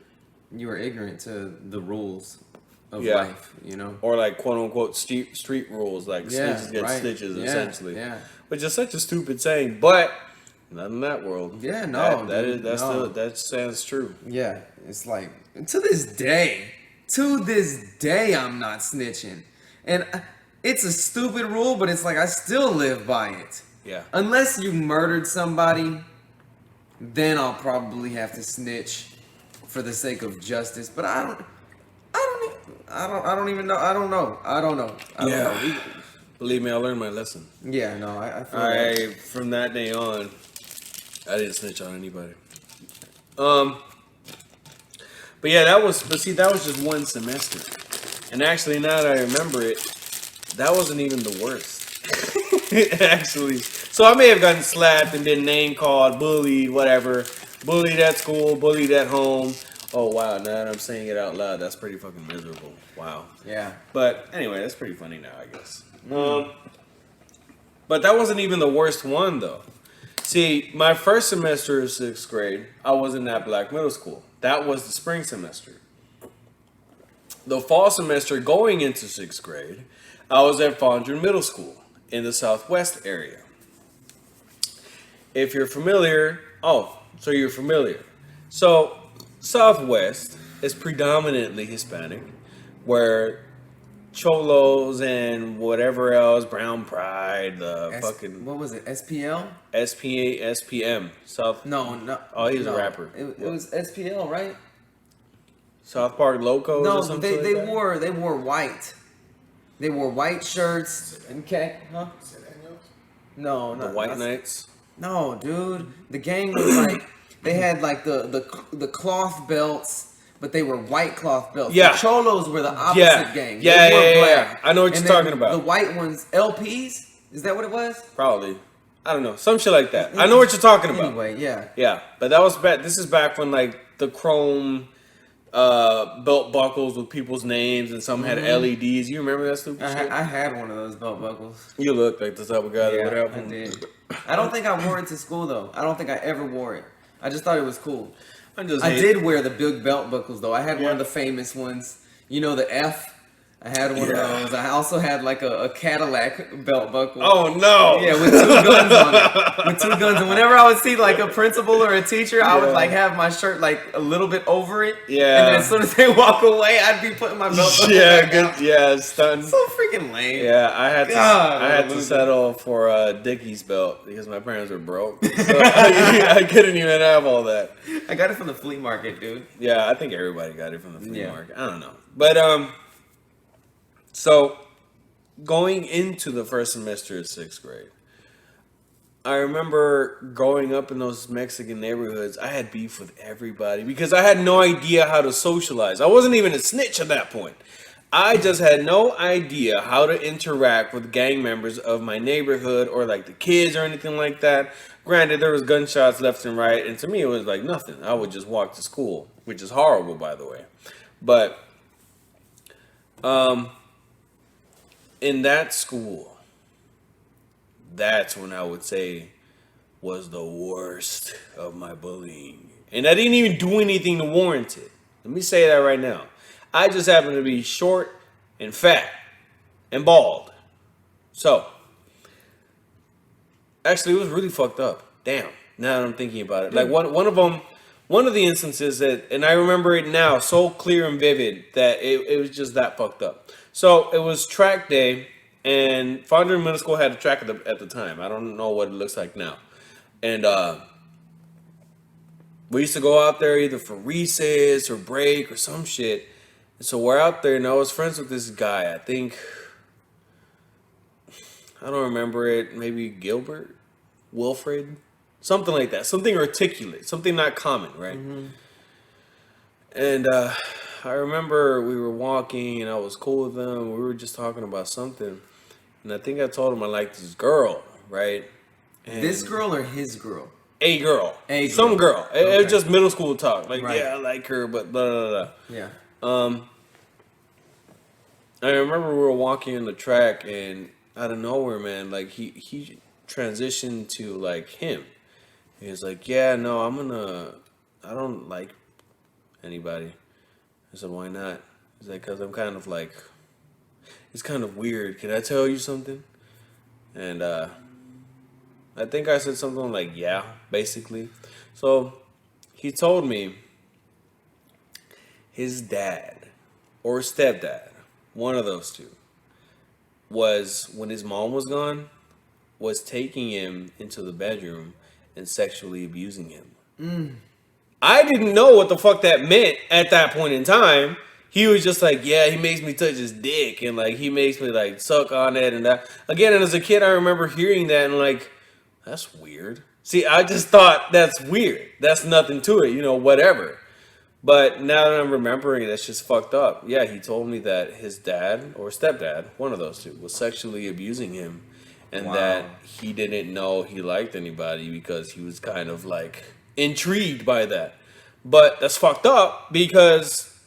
ignorant to the rules of life, Or like quote unquote street rules, like snitches get stitches, essentially. Yeah. Which is such a stupid saying, but not in that world. Yeah, no. That stands true. Yeah. It's like to this day, I'm not snitching. And it's a stupid rule, but it's like I still live by it. Yeah. Unless you murdered somebody, then I'll probably have to snitch for the sake of justice. But I don't even know. I don't know. Believe me, I learned my lesson. Yeah, no, I feel that. From that day on, I didn't snitch on anybody. But yeah, that was just one semester. And actually, now that I remember it, that wasn't even the worst. Actually. So I may have gotten slapped and been name called, bullied, whatever. Bullied at school, bullied at home. Oh, wow. Now that I'm saying it out loud, that's pretty fucking miserable. Wow. Yeah. But anyway, that's pretty funny now, I guess. But that wasn't even the worst one, though. See, my first semester of 6th grade, I was in that black middle school. That was the spring semester. The fall semester going into 6th grade, I was at Fondren Middle School in the Southwest area. If you're familiar, so you're familiar. So, Southwest is predominantly Hispanic, where Cholos and whatever else, Brown Pride, What was it? SPL? SPM. South. No. Oh, he was a rapper. It was SPL, right? South Park Locos No, or something they like that? they wore white. They wore white shirts and huh? No, The not White Knights. No, dude. The gang was like they had like the cloth belts, but they were white cloth belts. Yeah. The Cholos were the opposite gang. Yeah, They wore yeah. black. I know what And you're then talking about. The white ones, LPs. Is that what it was? Probably. I don't know. Some shit like that. I know what you're talking about. Anyway, yeah. Yeah, but that was back. This is back when like the chrome belt buckles with people's names and some had LEDs. You remember that stupid shit? I had one of those belt buckles. You look like the type of guy that would have I one. did. I don't think I wore it to school though. I don't think I ever wore it. I just thought it was cool. I did wear the big belt buckles though. I had one of the famous ones. You know the F. I had one of those. I also had like a Cadillac belt buckle. Oh no! Yeah, with 2 guns on it. With 2 guns. And whenever I would see like a principal or a teacher, I would like have my shirt like a little bit over it. Yeah. And then as soon as they walk away, I'd be putting my belt buckle back on. stunting. So freaking lame. Yeah, I had to loser. settle for Dickies belt because my parents were broke. So I couldn't even have all that. I got it from the flea market, dude. Yeah, I think everybody got it from the flea Yeah. market. I don't know. But so going into the first semester of 6th grade, I remember growing up in those Mexican neighborhoods, I had beef with everybody because I had no idea how to socialize. I wasn't even a snitch at that point. I just had no idea how to interact with gang members of my neighborhood or like the kids or anything like that. Granted, there was gunshots left and right, and to me it was like nothing. I would just walk to school, which is horrible, by the way. But in that school, that's when I would say was the worst of my bullying. And I didn't even do anything to warrant it. Let me say that right now. I just happened to be short and fat and bald. So, actually, it was really fucked up. Damn. Now that I'm thinking about it. Like, one of the instances that, and I remember it now so clear and vivid that it was just that fucked up. So, it was track day, and Fondren Middle School had a track at the time. I don't know what it looks like now. And we used to go out there either for recess or break or some shit. And so we're out there, and I was friends with this guy. I think, I don't remember it, maybe Gilbert, Wilfred, something like that. Something articulate, something not common, right? Mm-hmm. And I remember we were walking, and I was cool with them. We were just talking about something. And I think I told him I liked this girl, right? And This girl or his girl? A girl. A girl. Some girl. Okay. It was just middle school talk. Like, Right. yeah, I like her, but blah, blah, blah. Yeah. I remember we were walking in the track, and out of nowhere, man, like, he transitioned to, like, him. He was like, yeah, no, I don't like anybody. I said, why not? He's like, because I'm kind of like, it's kind of weird. Can I tell you something? And I think I said something like, yeah, basically. So he told me his dad or stepdad, one of those two, was, when his mom was gone, was taking him into the bedroom and sexually abusing him. I didn't know what the fuck that meant at that point in time he was just like, yeah, he makes me touch his dick and like he makes me like suck on it and that. Again, and as a kid, I remember hearing that and like, that's weird. See, I just thought that's weird. That's nothing to it, whatever. But now that I'm remembering, that's just fucked up. Yeah, he told me that his dad or stepdad, one of those two, was sexually abusing him, and that he didn't know he liked anybody because he was kind of like intrigued by that. But that's fucked up because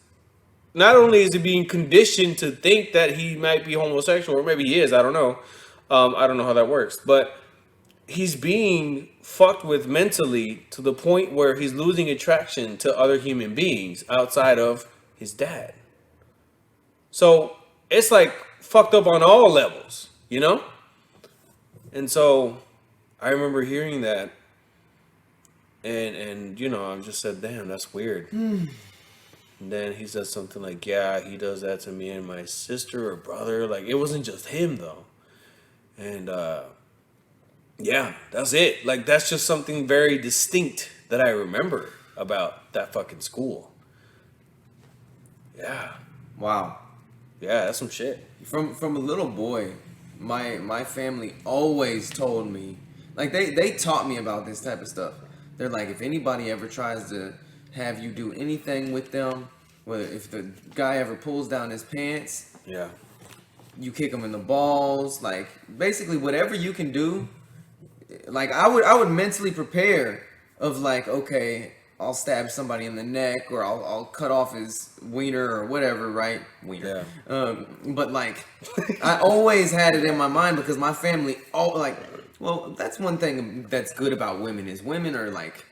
not only is he being conditioned to think that he might be homosexual, or maybe he is, I don't know. I don't know how that works, but he's being fucked with mentally to the point where he's losing attraction to other human beings outside of his dad. So it's like fucked up on all levels, And so I remember hearing that and I just said, damn, that's weird. And then he said something like, yeah, he does that to me and my sister or brother. Like, it wasn't just him though. And yeah, that's it. Like, that's just something very distinct that I remember about that fucking school. Yeah. Wow. Yeah, that's some shit. From a little boy, my family always told me, like they taught me about this type of stuff. They're like, if anybody ever tries to have you do anything with them, whether if the guy ever pulls down his pants, yeah, you kick him in the balls, like basically whatever you can do. Like I would mentally prepare of like, okay, I'll stab somebody in the neck or I'll cut off his wiener or whatever, right? Wiener. Yeah. But like, I always had it in my mind because my family, well, that's one thing that's good about women is women are like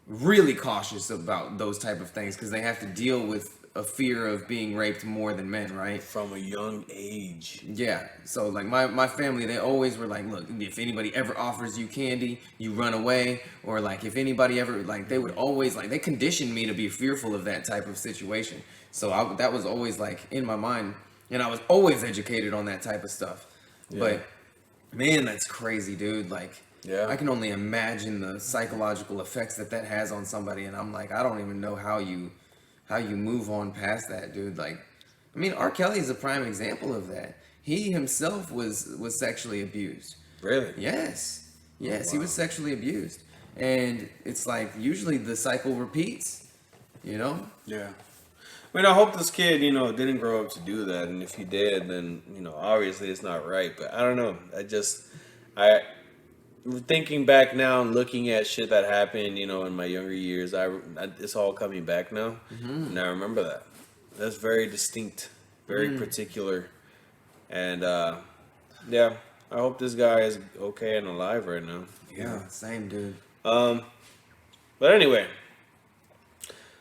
really cautious about those type of things because they have to deal with a fear of being raped more than men, right? From a young age. Yeah. So like my family, they always were like, look, if anybody ever offers you candy, you run away. Or like if anybody ever, like they would always, like they conditioned me to be fearful of that type of situation. So that was always like in my mind. And I was always educated on that type of stuff. Yeah. But man, that's crazy, dude. Like, yeah, I can only imagine the psychological effects that has on somebody. And I'm like, I don't even know how you move on past that, dude. Like, I mean, R. Kelly is a prime example of that. He himself was sexually abused. Really? Yes. Yes, oh, wow. He was sexually abused. And it's like, usually the cycle repeats, Yeah. I mean, I hope this kid, didn't grow up to do that. And if he did, then, obviously it's not right. But I don't know. Thinking back now and looking at shit that happened, in my younger years, it's all coming back now, and I remember that. That's very distinct, very particular, and yeah, I hope this guy is okay and alive right now. Yeah, same, dude. But anyway,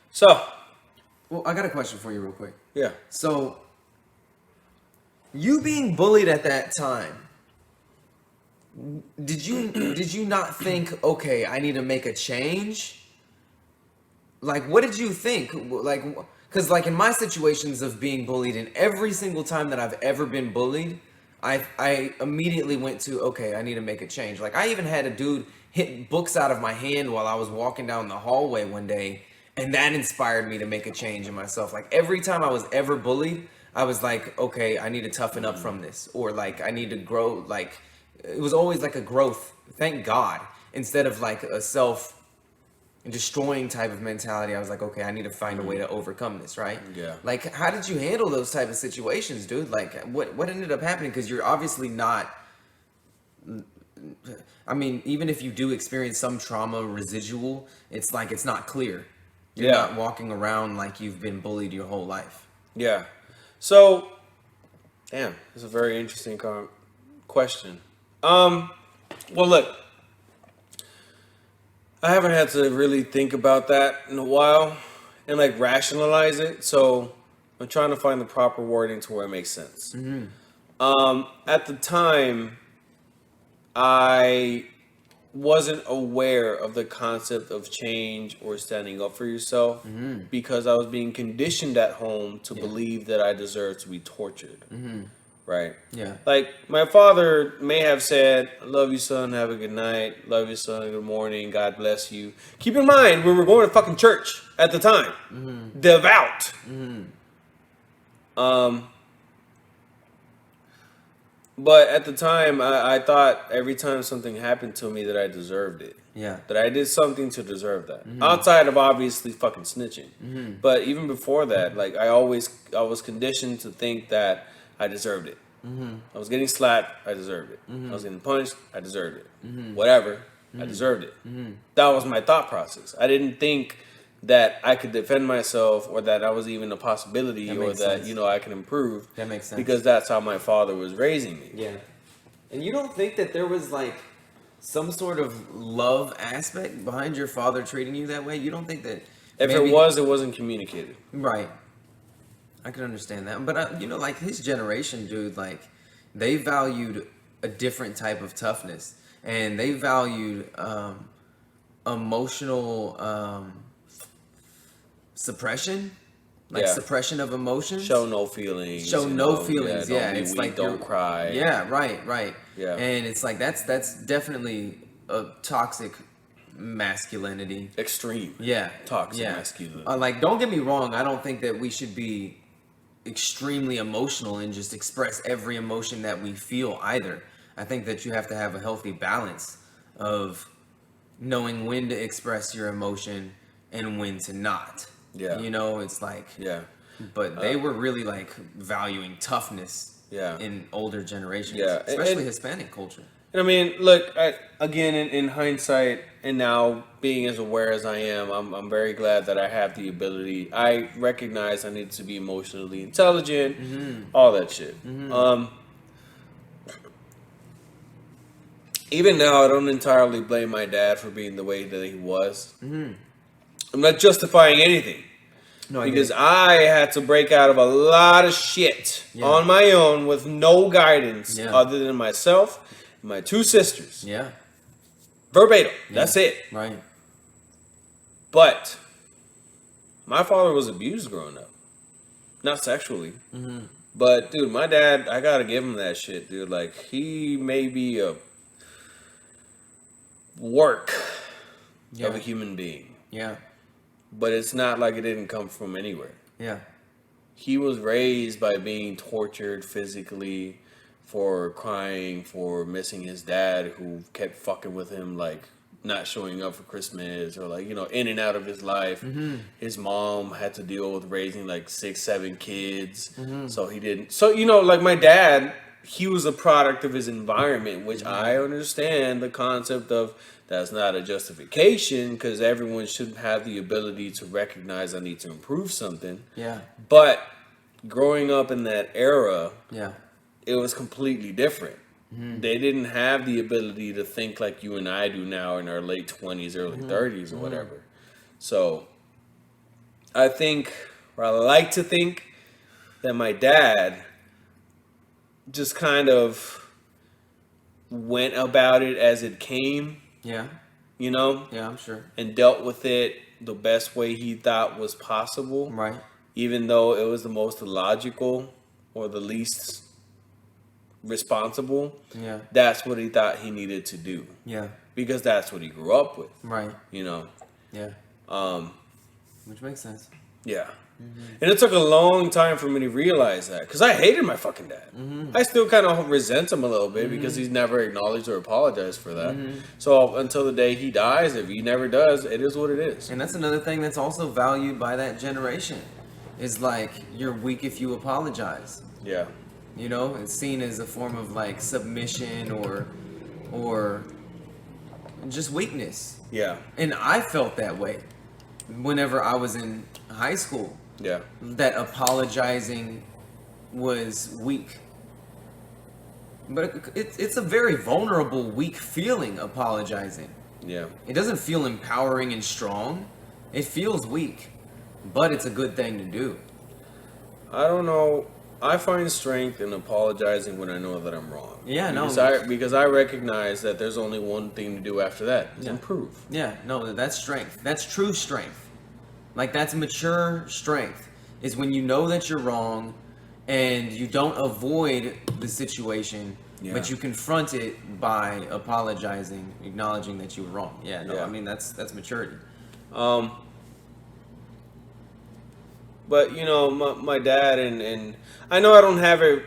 so. Well, I got a question for you, real quick. Yeah. So, you being bullied at that time. Did you not think, okay, I need to make a change? Like, what did you think? Like, because like in my situations of being bullied, and every single time that I've ever been bullied, I immediately went to, okay, I need to make a change. Like, I even had a dude hit books out of my hand while I was walking down the hallway one day, and that inspired me to make a change in myself. Like, every time I was ever bullied, I was like, okay, I need to toughen up from this, or like I need to grow. Like, it was always like a growth, thank God, instead of like a self-destroying type of mentality. I was like, okay, I need to find a way to overcome this, right? Yeah. Like, how did you handle those type of situations, dude? Like, what ended up happening? Because you're obviously not, I mean, even if you do experience some trauma residual, it's like it's not clear. You're not walking around like you've been bullied your whole life. Yeah. So, damn, it's a very interesting question. Well, look, I haven't had to really think about that in a while and like rationalize it. So I'm trying to find the proper wording to where it makes sense. At the time, I wasn't aware of the concept of change or standing up for yourself because I was being conditioned at home to believe that I deserved to be tortured. Right? Yeah. Like, my father may have said, I love you, son, have a good night. Love you, son, good morning, God bless you. Keep in mind, we were going to fucking church at the time. Devout. But at the time, I thought every time something happened to me that I deserved it. Yeah. That I did something to deserve that. Outside of obviously fucking snitching. But even before that, like I was conditioned to think that I deserved it. I was getting slapped, I deserved it. I was getting punched, I deserved it. Whatever, I deserved it. That was my thought process. I didn't think that I could defend myself or that I was even a possibility That or makes that, sense. I can improve. That makes sense. Because that's how my father was raising me. Yeah. And you don't think that there was like some sort of love aspect behind your father treating you that way? You don't think that If maybe- it wasn't communicated. Right. I can understand that. But, like his generation, dude, like they valued a different type of toughness. And they valued emotional suppression. Like Yeah. suppression of emotions. Show no feelings. Show you no know? feelings. Don't Yeah, be it's weak, like don't you're- cry. Yeah, right. Yeah. And it's like that's definitely a toxic masculinity. Extreme. Yeah, Toxic yeah. masculinity. Like, don't get me wrong. I don't think that we should be extremely emotional and just express every emotion that we feel either. I think that you have to have a healthy balance of knowing when to express your emotion and when to not. Yeah. It's like. Yeah. But they were really like valuing toughness Yeah. in older generations, Yeah, especially and- Hispanic culture. And I mean, look, again, in hindsight, and now being as aware as I am, I'm very glad that I have the ability. I recognize I need to be emotionally intelligent, all that shit. Even now, I don't entirely blame my dad for being the way that he was. I'm not justifying anything. No, Because I had to break out of a lot of shit Yeah. on my own with no guidance Yeah. other than myself and my two sisters. yeah, Verbatim. That's it. right, But my father was abused growing up. Not sexually. But, dude, my dad, I gotta give him that shit, dude. Like, he may be a work yeah, of a human being. yeah, But it's not like it didn't come from anywhere. yeah, He was raised by being tortured physically for crying, for missing his dad who kept fucking with him, like not showing up for Christmas or like, in and out of his life. His mom had to deal with raising like 6-7 kids. So he didn't. So, like my dad, he was a product of his environment, which I understand the concept of. That's not a justification because everyone should have the ability to recognize I need to improve something. yeah, But growing up in that era, yeah, it was completely different. They didn't have the ability to think like you and I do now in our late 20s, early 30s or whatever. So I think, or I like to think, that my dad just kind of went about it as it came, yeah, yeah. I'm sure. and dealt with it the best way he thought was possible. Right. Even though it was the most illogical or the least responsible, Yeah. that's what he thought he needed to do Yeah. because that's what he grew up with, Right. Yeah. Um, Which makes sense. yeah. And it took a long time for me to realize that because I hated my fucking dad. I still kind of resent him a little bit because he's never acknowledged or apologized for that. So until the day he dies, if he never does, it is what it is. And that's another thing that's also valued by that generation. Is like you're weak if you apologize. Yeah. It's seen as a form of like submission or just weakness. Yeah. And I felt that way whenever I was in high school. Yeah. That apologizing was weak. But it's a very vulnerable, weak feeling, apologizing. Yeah. It doesn't feel empowering and strong. It feels weak. But it's a good thing to do. I don't know. I find strength in apologizing when I know that I'm wrong. Yeah, no. Because I recognize that there's only one thing to do after that. Is Yeah. improve. Yeah, no, that's strength. That's true strength. Like, that's mature strength. Is when you know that you're wrong and you don't avoid the situation, Yeah. but you confront it by apologizing, acknowledging that you were wrong. Yeah, no, Yeah. I mean, that's maturity. But my dad and I know I don't have it.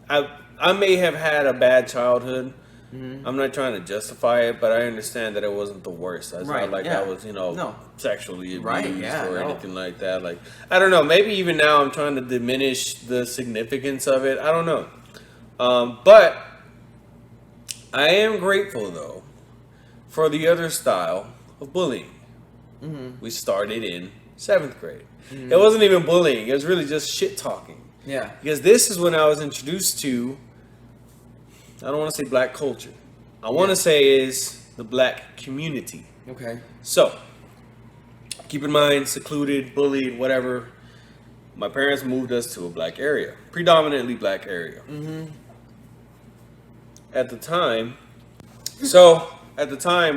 I may have had a bad childhood. I'm not trying to justify it, but I understand that it wasn't the worst. It's Right, not like yeah. I was, No. sexually abused Right, yeah, or no. anything like that. Like, I don't know. Maybe even now I'm trying to diminish the significance of it. I don't know. But I am grateful though for the other style of bullying. We started in 7th grade. It wasn't even bullying. It was really just shit talking. Yeah. Because this is when I was introduced to, I don't want to say black culture. I want to say is the black community. Okay. So, keep in mind, secluded, bullied, whatever. My parents moved us to a black area, predominantly black area. At the time,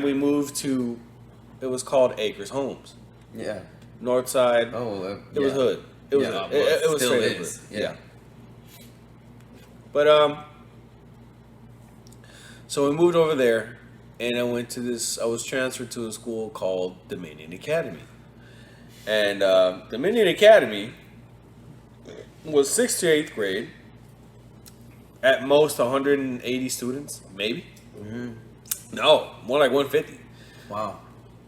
we moved to, it was called Acres Homes. Yeah. North side. Oh, It was hood. It was Yeah, hood. It was still straight up is. hood. Yeah. But so we moved over there, and I went to this. I was transferred to a school called Dominion Academy, and Dominion Academy was 6th to 8th grade. At most 180 students, maybe. No, more like 150. Wow.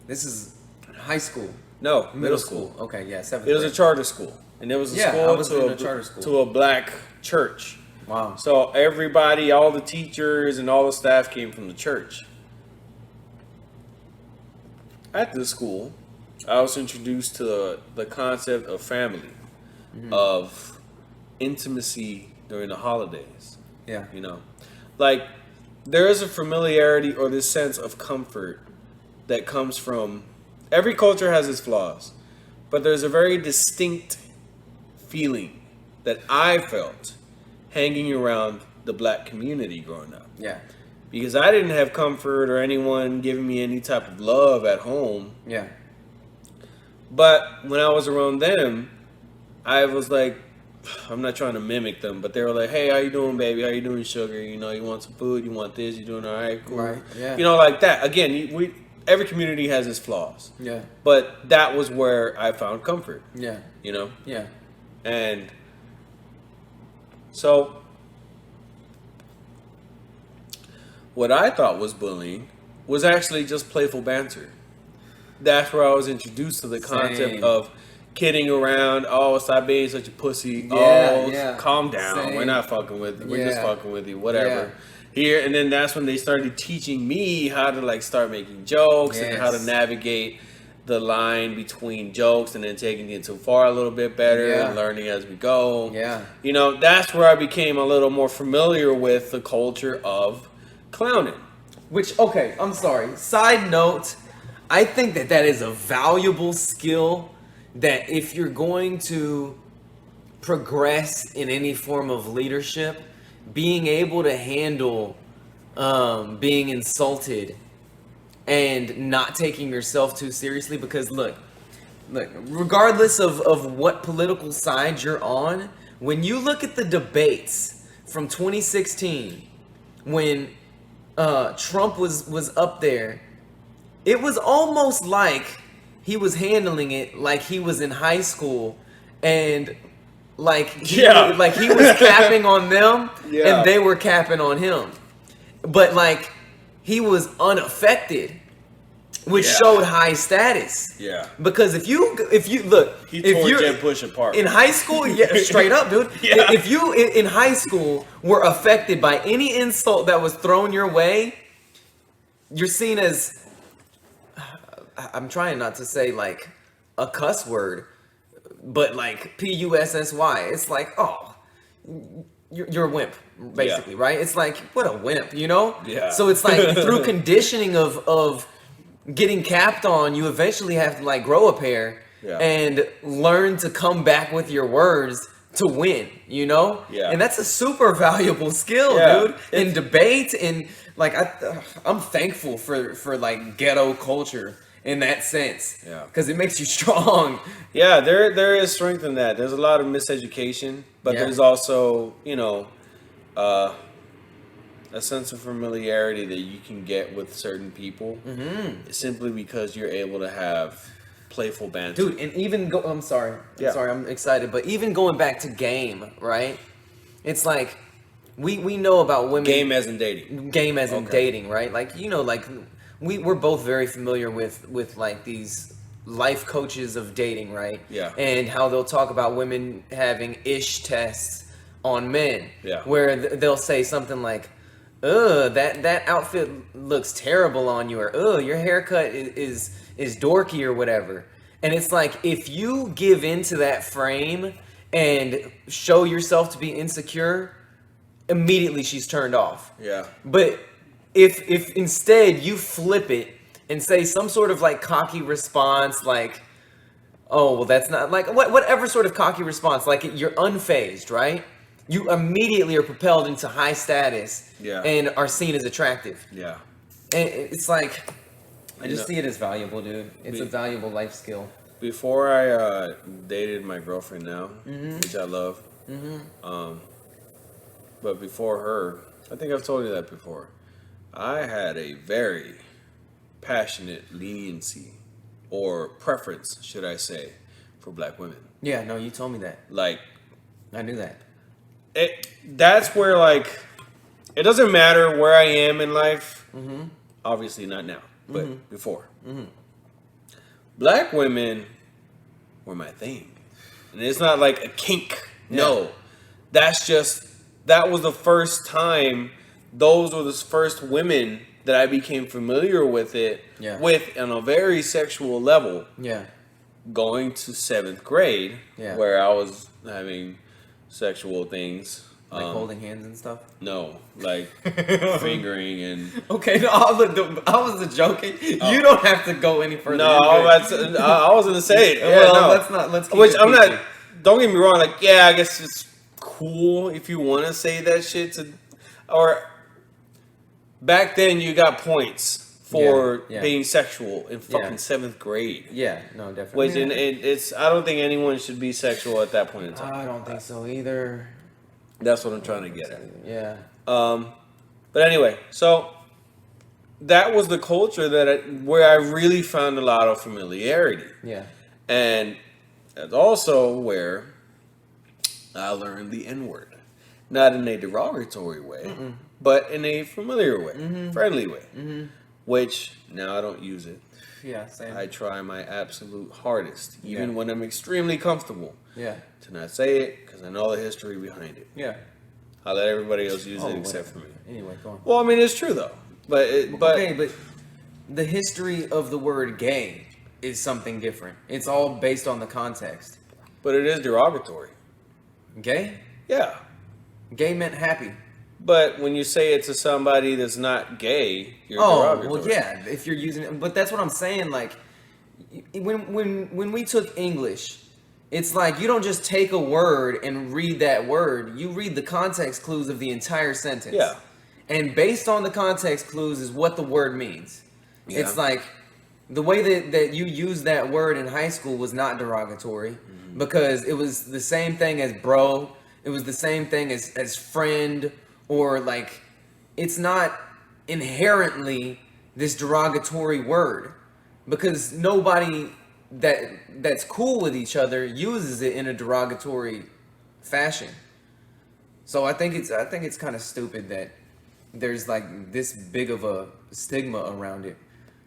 This is high school. No, middle school. Okay, yeah, 7th It was a grade. charter school, and it was a Yeah, school, I was to, in a charter school. to a black church. Wow. So everybody, all the teachers and all the staff came from the church. At this school, I was introduced to the concept of family, of intimacy during the holidays. Yeah. Like there is a familiarity or this sense of comfort that comes from, every culture has its flaws, but there's a very distinct feeling that I felt hanging around the black community growing up. Yeah. Because I didn't have comfort or anyone giving me any type of love at home. Yeah. But when I was around them, I was like, I'm not trying to mimic them, but they were like, hey, how you doing, baby? How you doing, sugar? You want some food? You want this? You doing all right? Cool. Right, yeah. Like that. Again, every community has its flaws. Yeah. But that was where I found comfort. Yeah. Yeah. And so what I thought was bullying was actually just playful banter. That's where I was introduced to the concept Same. of kidding around. Oh, stop being such a pussy. Yeah. Calm down. Same. We're not fucking with you. We're just Yeah. fucking with you. Whatever. Yeah. Here, and then that's when they started teaching me how to start making jokes and how to Yes. navigate the line between jokes and then taking it too far a little bit better Yeah. and learning as we go. Yeah. That's where I became a little more familiar with the culture of clowning. Which, okay, I'm sorry. Side note, I think that is a valuable skill that if you're going to progress in any form of leadership, being able to handle being insulted and not taking yourself too seriously, because look, regardless of what political side you're on, when you look at the debates from 2016, when Trump was up there, it was almost like he was handling it like he was in high school, and like he was capping on them, Yeah. and they were capping on him, but like he was unaffected, which Yeah. showed high status. Yeah. Because if you look, He if tore you're Jeb Bush apart. in high school, yeah, straight up, dude. Yeah. If you in high school were affected by any insult that was thrown your way, you're seen as, I'm trying not to say like a cuss word, but like PUSSY. It's like, oh, you're a wimp, basically, Yeah. right? It's like, what a wimp, Yeah. So it's like through conditioning of getting capped on, you eventually have to like grow a pair Yeah. and learn to come back with your words to win, Yeah. And that's a super valuable skill, Yeah. dude. In debate, and like I'm thankful for like ghetto culture in that sense. Yeah. Because it makes you strong. Yeah, there is strength in that. There's a lot of miseducation, but Yeah. there's also, a sense of familiarity that you can get with certain people simply because you're able to have playful banter. Dude, and even go. I'm sorry. Yeah. I'm excited, but even going back to game, right? It's like we know about women. Game as in dating. Game as in Okay. dating, right? Like like we're both very familiar with like these life coaches of dating, right? Yeah. And how they'll talk about women having ish tests on men. Yeah. Where they'll say something like, "Ugh, that outfit looks terrible on you," or "Ugh, your haircut is dorky," or whatever. And it's like, if you give into that frame and show yourself to be insecure, immediately she's turned off. Yeah. But if instead you flip it and say some sort of like cocky response, like, "Oh, well, that's not," like whatever sort of cocky response, like you're unfazed, right? You immediately are propelled into high status, Yeah. and are seen as attractive. Yeah. And it's like, I just know- see it as valuable, dude. It's a valuable life skill. Before I dated my girlfriend now, Mm-hmm. which I love, but before her, I think I've told you that before. I had a very passionate leniency or preference, should I say, for black women. Yeah, no, you told me that. Like, I knew that. that's where, like, it doesn't matter where I am in life. Obviously not now, but before. Black women were my thing. And it's not like a kink. No. That was the first time, those were the first women that I became familiar with it, Yeah. with on a very sexual level, Yeah. going to 7th grade, Yeah. where I was having sexual things. Like holding hands and stuff. No, like fingering and... Okay, no, I was joking. You don't have to go any further. No, I was gonna say it. Yeah, Well, no. let's keep Which it I'm PG. not. Don't get me wrong. Like, yeah, I guess it's cool if you want to say that shit to, or back then you got points for Yeah. being sexual in fucking Yeah. 7th grade. Yeah, no, definitely. Which it's. I don't think anyone should be sexual at that point in time. I don't think so either. That's what I'm trying to get at. Yeah. But anyway, so that was the culture where I really found a lot of familiarity. Yeah. And that's also where I learned the N-word. Not in a derogatory way, but in a familiar way, friendly way. Which, now I don't use it. Yeah, same. I try my absolute hardest, even Yeah. when I'm extremely comfortable, Yeah. to not say it, because I know the history behind it. Yeah. I let everybody else use it Oh, except for me. Anyway, go on. Well, I mean, it's true, though. But Okay, but the history of the word gay is something different. It's all based on the context. but it is derogatory. Gay? Yeah. Gay meant happy. But when you say it to somebody that's not gay, you're Oh, derogatory. well, yeah. If you're using it, but that's what I'm saying. Like, when we took English, it's like you don't just take a word and read that word. You read the context clues of the entire sentence. Yeah. And based on the context clues is what the word means. Yeah. It's like the way that you used that word in high school was not derogatory because it was the same thing as bro. It was the same thing as friend, or like, it's not inherently this derogatory word because nobody that's cool with each other uses it in a derogatory fashion. So I think it's kind of stupid that there's like this big of a stigma around it.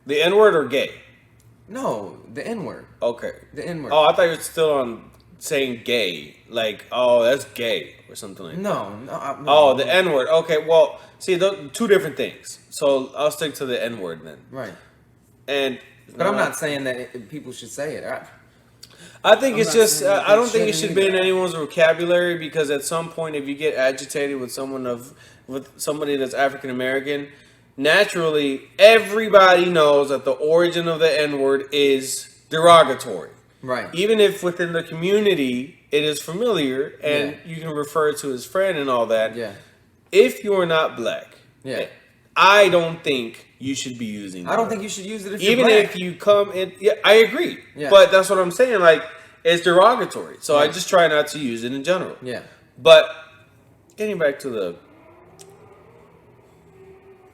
The N-word or gay? No, the N-word. Okay. The N-word. Oh, I thought you were still on saying gay. Like, oh, that's gay or something like that. No. Oh, the N-word. Okay, well, see, two different things. So I'll stick to the N-word then. Right. And But I'm not saying that people should say it. I think I'm it's not just, saying that I don't they think it shouldn't should be in either. anyone's vocabulary, because at some point, if you get agitated with somebody that's African American, naturally, everybody knows that the origin of the N-word is derogatory. Right. Even if within the community it is familiar and Yeah. you can refer to his friend and all that. Yeah. If you're not black, Yeah. I don't think you should be using that. I don't think you should use it if you're Even black. if you come in, yeah, I agree. Yeah. But that's what I'm saying. Like, it's derogatory. So I Yeah. just try not to use it in general. Yeah. But getting back to the,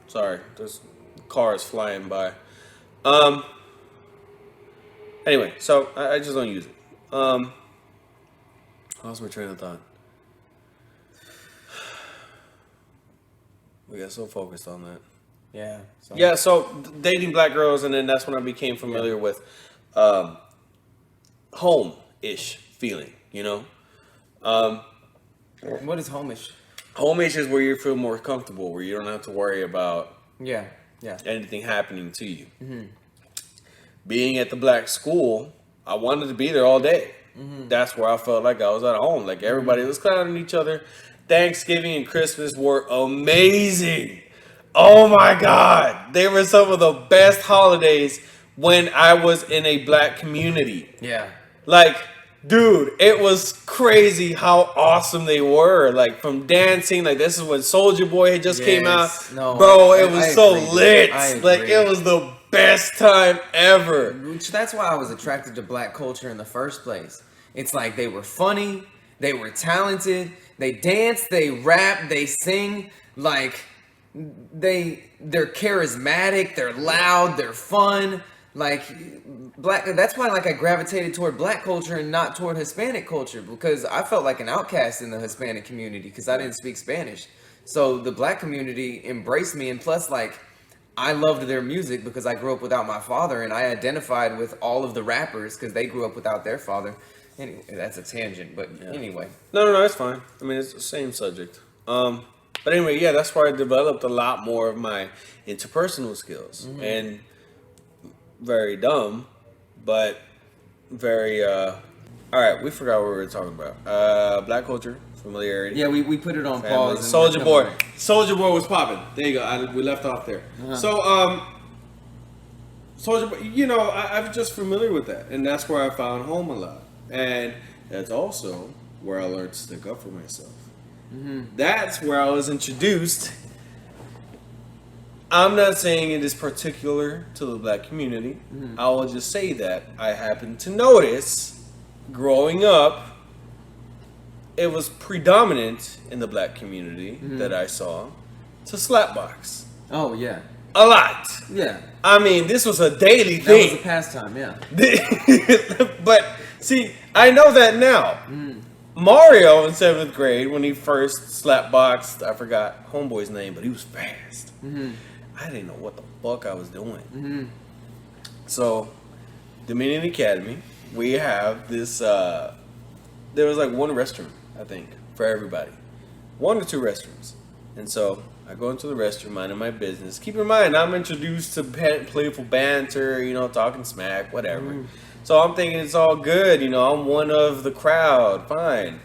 sorry, this car is flying by. Anyway, so I just don't use it. Lost my train of thought. We got so focused on that. Yeah. Yeah, so dating black girls, and then that's when I became familiar with home-ish feeling, you know? What is homish? Home-ish is where you feel more comfortable, where you don't have to worry about Yeah. anything happening to you. Being at the black school, I wanted to be there all day. That's where I felt like I was at home. Like everybody was clowning each other. Thanksgiving and Christmas were amazing. Oh my God. They were some of the best holidays when I was in a black community. Yeah. Like, dude, it was crazy how awesome they were. Like, from dancing, like, this is when Soulja Boy had just came out. No, bro, it was so lit. I Like, agree. it was the best time ever. Which that's why I was attracted to black culture in the first place. It's like they were funny, they were talented, they dance, they rap, they sing, like they're charismatic, they're loud, they're fun. Like black, that's why like I gravitated toward black culture and not toward Hispanic culture, because I felt like an outcast in the Hispanic community because I didn't speak Spanish. So the black community embraced me, and plus like I loved their music because I grew up without my father, and I identified with all of the rappers because they grew up without their father. Anyway, that's a tangent, but anyway. No, it's fine. I mean, it's the same subject. But anyway, yeah, that's where I developed a lot more of my interpersonal skills. And very dumb, but very, all right, we forgot what we were talking about. Black culture, familiarity. Yeah, we put it on Family. pause. Soulja Boy. Soulja Boy was popping. There you go. We left off there. So, Soulja Boy, you know, I'm just familiar with that. And that's where I found home a lot. And that's also where I learned to stick up for myself. That's where I was introduced. I'm not saying it is particular to the black community. I will just say that I happened to notice growing up, it was predominant in the black community that I saw to slapbox. Oh yeah. A lot. Yeah. I mean, this was a daily That was thing. a pastime, yeah. But see, I know that now. Mario in 7th grade, when he first slapboxed, I forgot homeboy's name, but he was fast. I didn't know what the fuck I was doing. So, Dominion Academy, we have this, there was like one restroom, I think, for everybody. 1 or 2 restrooms. And so, I go into the restroom, minding my business. Keep in mind, I'm introduced to playful banter, you know, talking smack, whatever. So I'm thinking it's all good, you know, I'm one of the crowd, fine.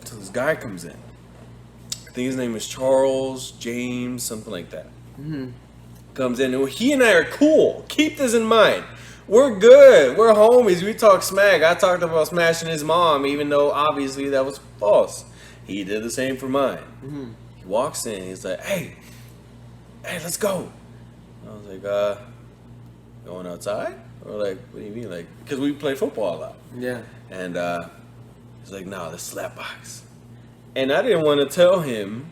So this guy comes in. I think his name is Charles, James, something like that. Comes in, and he and I are cool. Keep this in mind. We're good. We're homies. We talk smack. I talked about smashing his mom, even though obviously that was false. He did the same for mine. He walks in. He's like, hey, let's go. I was like, going outside? Or like, what do you mean? Like, because we play football a lot. Yeah. And he's like, nah, let's slapbox. And I didn't want to tell him,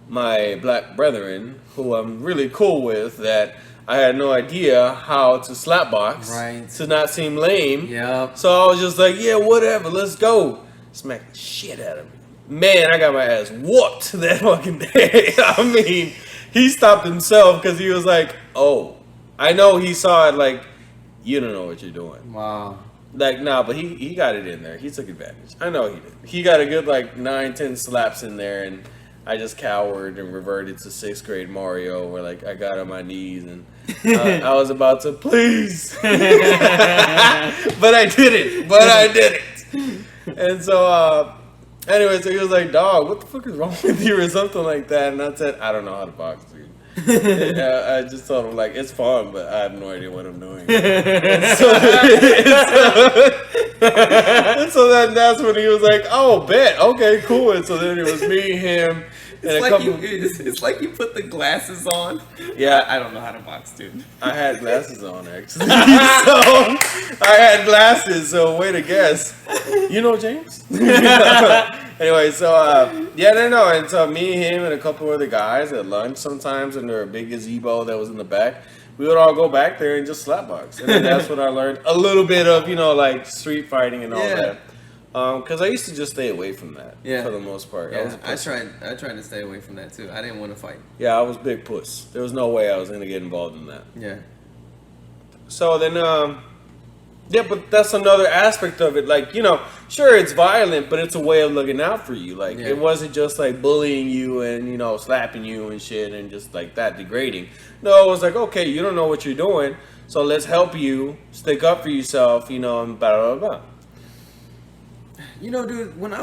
my black brethren, who I'm really cool with, that I had no idea how to slapbox. Right. To not seem lame. Yep. So I was just like, yeah, whatever, let's go. Smack the shit out of me. Man, I got my ass whooped that fucking day. I mean, he stopped himself because he was like, oh, I know he saw it like, you don't know what you're doing. Wow. Like, nah, but he got it in there. He took advantage. I know he did. He got a good, like, 9-10 slaps in there, and I just cowered and reverted to 6th grade Mario, where, like, I got on my knees, and I was about to, please. But I did it. And so, anyway, so he was like, dog, what the fuck is wrong with you, or something like that. And I said, I don't know how to box, dude. I just told him, like, it's fun, but I have no idea what I'm doing. And so then that's when he was like, oh, bet, okay, cool. And so then it was me, him, and It's a like couple. it's like you put the glasses on. Yeah, I don't know how to box, dude. I had glasses on, actually. So I had glasses, so way to guess. You know James? Anyway, so, no. And so me, him, and a couple other guys at lunch sometimes in their big gazebo that was in the back, we would all go back there and just slap box. And then that's when I learned a little bit of, like street fighting and all that. Because I used to just stay away from that for the most part. Yeah, I tried to stay away from that too. I didn't want to fight. Yeah, I was big puss. There was no way I was going to get involved in that. Yeah. So then, yeah, but that's another aspect of it. Like, sure, it's violent, but it's a way of looking out for you. Like, it wasn't just like bullying you and, slapping you and shit and just like that degrading. No, it was like, okay, you don't know what you're doing, so let's help you stick up for yourself, and blah, blah, blah. Dude, when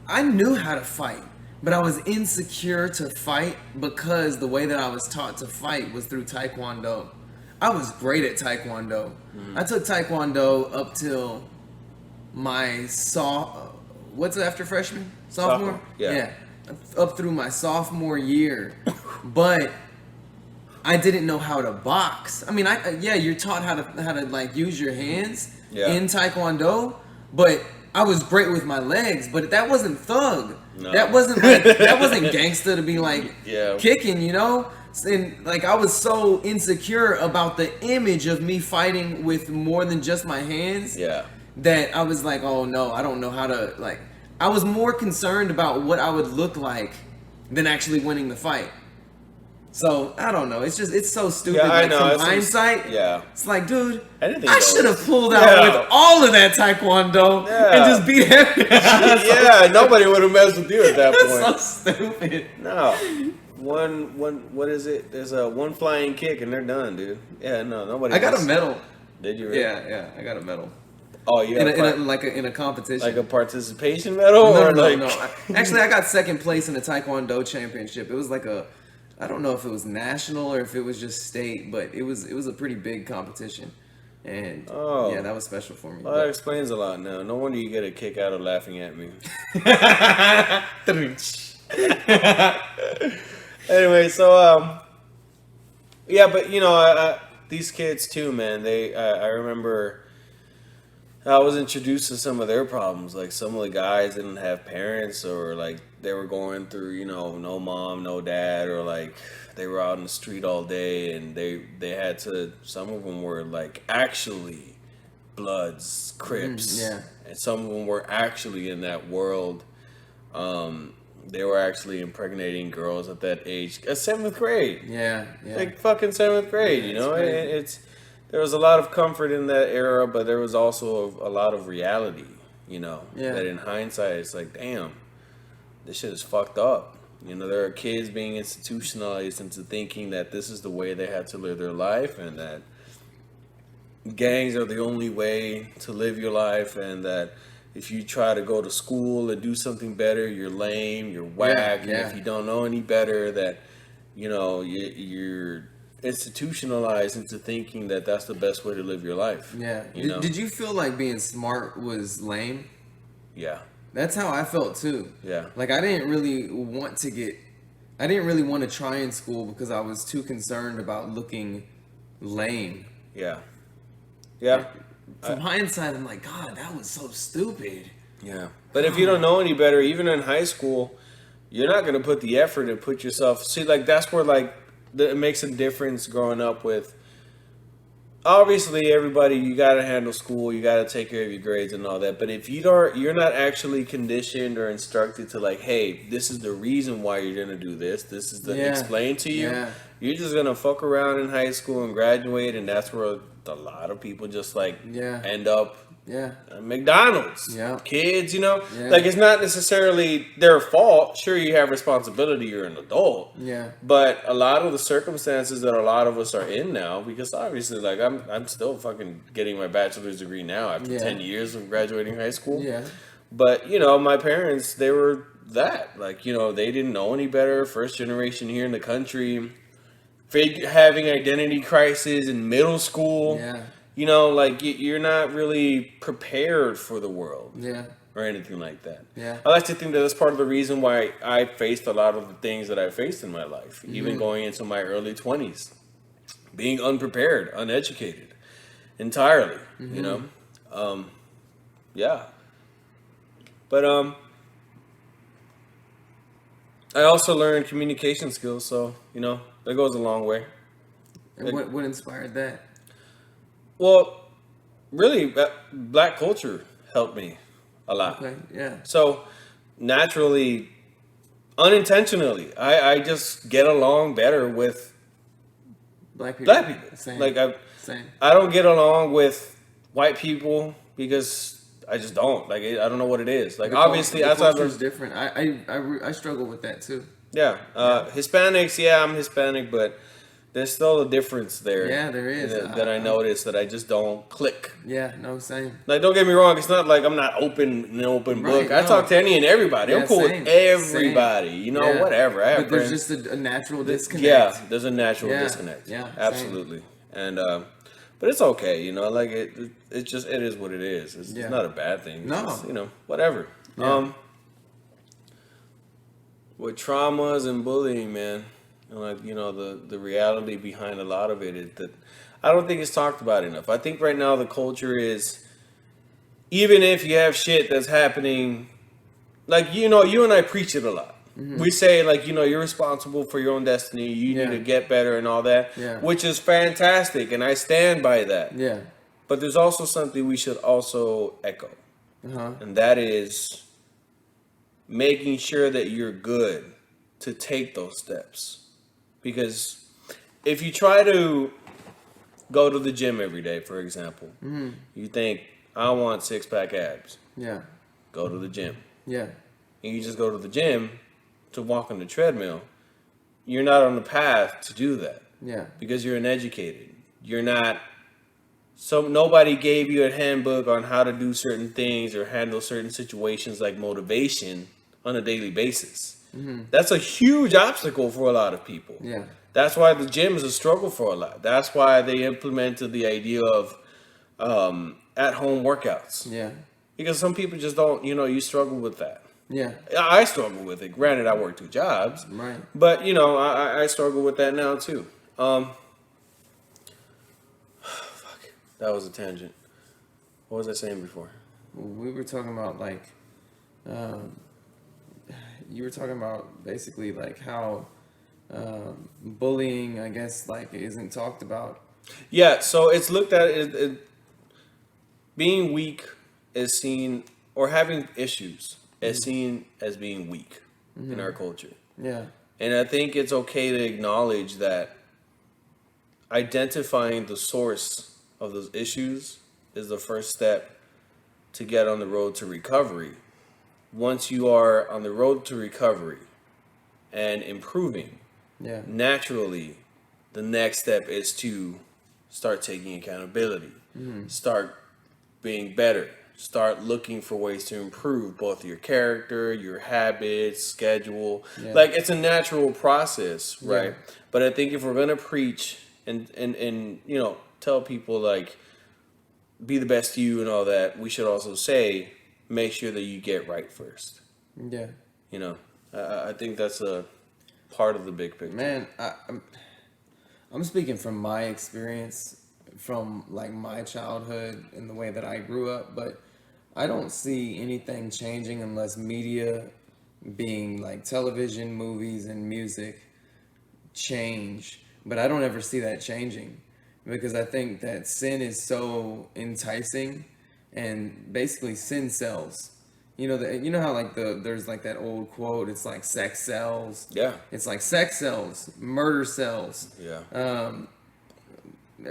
I knew how to fight, but I was insecure to fight because the way that I was taught to fight was through Taekwondo. I was great at Taekwondo. I took Taekwondo up till my what's it after freshman? Sophomore? Yeah. Up through my sophomore year. But I didn't know how to box. I mean, you're taught how to like use your hands in Taekwondo, but I was great with my legs, but that wasn't thug. No. That wasn't gangster to be like kicking, And like I was so insecure about the image of me fighting with more than just my hands. That I was like, oh no, I don't know how to like. I was more concerned about what I would look like than actually winning the fight. So I don't know. It's so stupid. Yeah, I know. From hindsight, it's like, dude, I should have pulled out with all of that Taekwondo and just beat him. Nobody would have messed with you at that point. So stupid. No, what is it? There's one flying kick and they're done, dude. Yeah, no, nobody. I got a medal. Did you? Really? Yeah, I got a medal. Oh, yeah. In a competition. Like a participation medal? No. Actually, I got second place in the Taekwondo championship. It was like I don't know if it was national or if it was just state, but it was a pretty big competition. And that was special for me. Well, that explains a lot now. No wonder you get a kick out of laughing at me. Anyway, so but these kids too, man. I remember I was introduced to some of their problems. Like some of the guys didn't have parents, or like they were going through, no mom, no dad, or like they were out in the street all day, and they had to. Some of them were like actually Bloods, Crips, and some of them were actually in that world. They were actually impregnating girls at that age, at 7th grade. Yeah. Like fucking 7th grade, there was a lot of comfort in that era, but there was also a lot of reality, that in hindsight, it's like, damn, this shit is fucked up. There are kids being institutionalized into thinking that this is the way they have to live their life, and that gangs are the only way to live your life, and that if you try to go to school and do something better, you're lame, you're whack, and if you don't know any better, that, you're institutionalized into thinking that that's the best way to live your life. Yeah. Did you feel like being smart was lame? Yeah. That's how I felt too. Yeah. Like I didn't really want to try in school because I was too concerned about looking lame. Yeah. Yeah. From hindsight, I'm like, God, that was so stupid. Yeah. But if you don't know any better, even in high school, you're not going to put the effort to put yourself... See, like, that's where, like, it makes a difference growing up with... Obviously, everybody, you got to handle school, you got to take care of your grades and all that. But if you're not actually conditioned or instructed to, like, hey, this is the reason why you're going to do this. This is explained to you. Yeah. You're just going to fuck around in high school and graduate, and that's where a lot of people just end up at McDonald's. Kids, like it's not necessarily their fault. Sure, you have responsibility, you're an adult. But a lot of the circumstances that a lot of us are in now, because obviously like I'm still fucking getting my bachelor's degree now after 10 years of graduating high school. But my parents, they were that. Like, they didn't know any better, first generation here in the country. Having identity crisis in middle school, like you're not really prepared for the world, or anything like that. I like to think that that's part of the reason why I faced a lot of the things that I faced in my life, even going into my early 20s, being unprepared, uneducated, entirely. But I also learned communication skills, so that goes a long way. And what inspired that? Well, really, black culture helped me a lot. Okay, yeah. So naturally, unintentionally, I just get along better with Black people. black people. Same. Like Same. I don't get along with white people because I just don't. Like I don't know what it is. Like obviously, the outside culture's of different. I struggle with that too. yeah, Hispanics. Yeah, I'm Hispanic, but there's still a difference there. Yeah, there is. That I noticed that I just don't click. Yeah, no, same. Like, don't get me wrong. It's not like I'm not an open Right, book. I no. talk to any and everybody. Yeah, I'm cool same, with everybody. same. You know, Yeah. whatever. I have But there's friends. just a natural disconnect. Yeah, there's a natural Yeah, disconnect. yeah, same. Absolutely. And but it's okay. You know, like it just it is what it is. It's Yeah. not a bad thing. It's No. just, you know, whatever. Yeah. With traumas and bullying, man, and like the reality behind a lot of it is that I don't think it's talked about enough. I think right now the culture is, even if you have shit that's happening, like you and I preach it a lot. We say like you're responsible for your own destiny. You Yeah. need to get better and all that, Yeah. which is fantastic, and I stand by that. Yeah. But there's also something we should also echo, Uh-huh. and that is making sure that you're good to take those steps. Because if you try to go to the gym every day, for example, you think, I want 6-pack abs. Yeah. Go to the gym. Yeah. And you just go to the gym to walk on the treadmill. You're not on the path to do that Yeah. because you're uneducated. You're not. So nobody gave you a handbook on how to do certain things or handle certain situations like motivation on a daily basis. That's a huge obstacle for a lot of people. Yeah. That's why the gym is a struggle for a lot. That's why they implemented the idea of at-home workouts. Yeah. Because some people just don't, you struggle with that. Yeah. I struggle with it. Granted, I work 2 jobs. Right. But, I struggle with that now, too. Fuck. That was a tangent. What was I saying before? We were talking about like, you were talking about basically like how bullying, I guess, like isn't talked about. Yeah, so it's looked at being weak is seen, or having issues is seen as being weak in our culture. Yeah. And I think it's okay to acknowledge that identifying the source of those issues is the first step to get on the road to recovery. Once you are on the road to recovery and improving, Yeah. naturally, the next step is to start taking accountability, start being better, start looking for ways to improve both your character, your habits, schedule. Yeah. Like it's a natural process, right? Yeah. But I think if we're gonna preach and tell people like be the best you and all that, we should also say make sure that you get right first. Yeah. I think that's a part of the big picture. Man, I'm speaking from my experience, from like my childhood and the way that I grew up, but I don't see anything changing unless media, being like television, movies, and music, change. But I don't ever see that changing because I think that sin is so enticing, and basically sin sells. You know how like there's like that old quote. It's like sex sells. Yeah. It's like sex sells, murder sells. Yeah.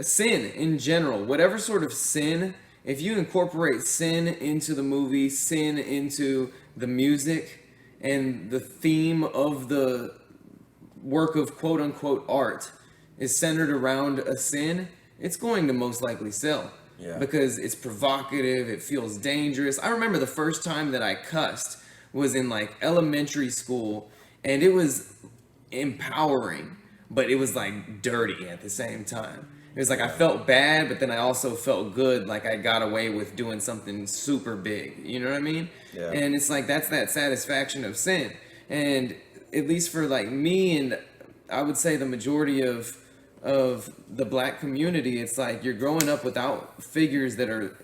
Sin in general, whatever sort of sin, if you incorporate sin into the movie, sin into the music, and the theme of the work of quote unquote art is centered around a sin, it's going to most likely sell. Yeah. Because it's provocative, it feels dangerous. I remember the first time that I cussed was in like elementary school, and it was empowering, but it was like dirty at the same time. It was like I felt bad, but then I also felt good, like I got away with doing something super big. You know what I mean? Yeah. And it's like that's that satisfaction of sin. And at least for like me, and I would say the majority of the black community, it's like you're growing up without figures that are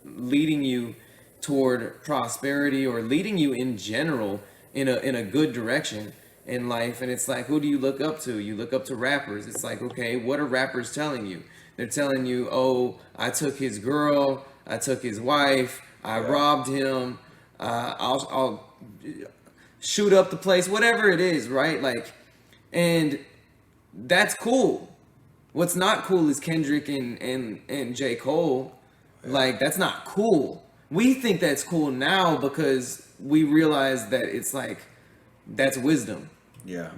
leading you toward prosperity or leading you in general in a good direction. in life, and it's like, who do you look up to? You look up to rappers. It's like, okay, what are rappers telling you? They're telling you, oh, I took his girl, I took his wife, I robbed him, I'll shoot up the place, whatever it is, right? Like, and that's cool. What's not cool is Kendrick and J. Cole. Like, that's not cool. We think that's cool now because we realize that it's like, that's wisdom. Yeah.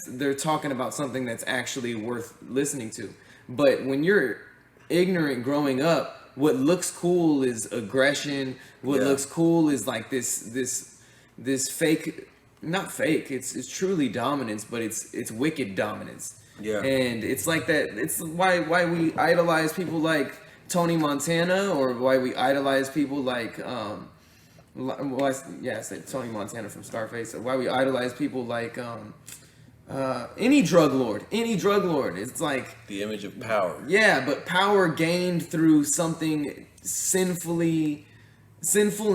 They're talking about something that's actually worth listening to. But when you're ignorant growing up, what looks cool is aggression. What looks cool is like this fake, not fake. It's truly dominance, but it's wicked dominance. Yeah. And it's like that. It's why we idolize people like Tony Montana, or why we idolize people like I said Tony Montana from Scarface. Why we idolize people like any drug lord. It's like the image of power. Yeah, but power gained through something sinful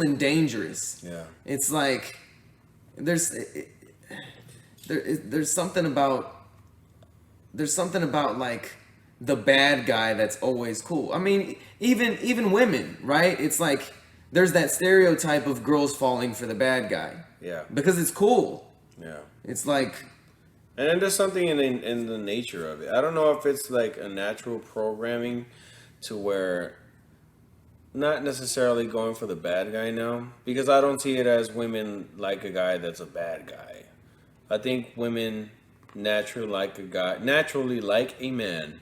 and dangerous. Yeah. It's like there's something about like the bad guy that's always cool. I mean, even women, right? It's like there's that stereotype of girls falling for the bad guy. Yeah. Because it's cool. Yeah. It's like, and then there's something in the nature of it. I don't know if it's like a natural programming to where not necessarily going for the bad guy now, because I don't see it as women like a guy that's a bad guy. I think women naturally like a man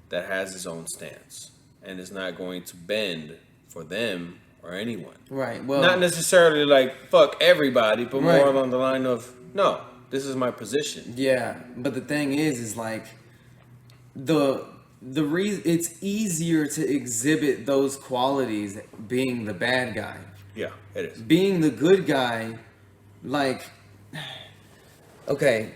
that has his own stance and is not going to bend for them or anyone. Right. Well, not necessarily like fuck everybody, but right. more along the line of no, this is my position. Yeah, but the thing is like the reason it's easier to exhibit those qualities being the bad guy. Yeah, it is. Being the good guy, like, okay,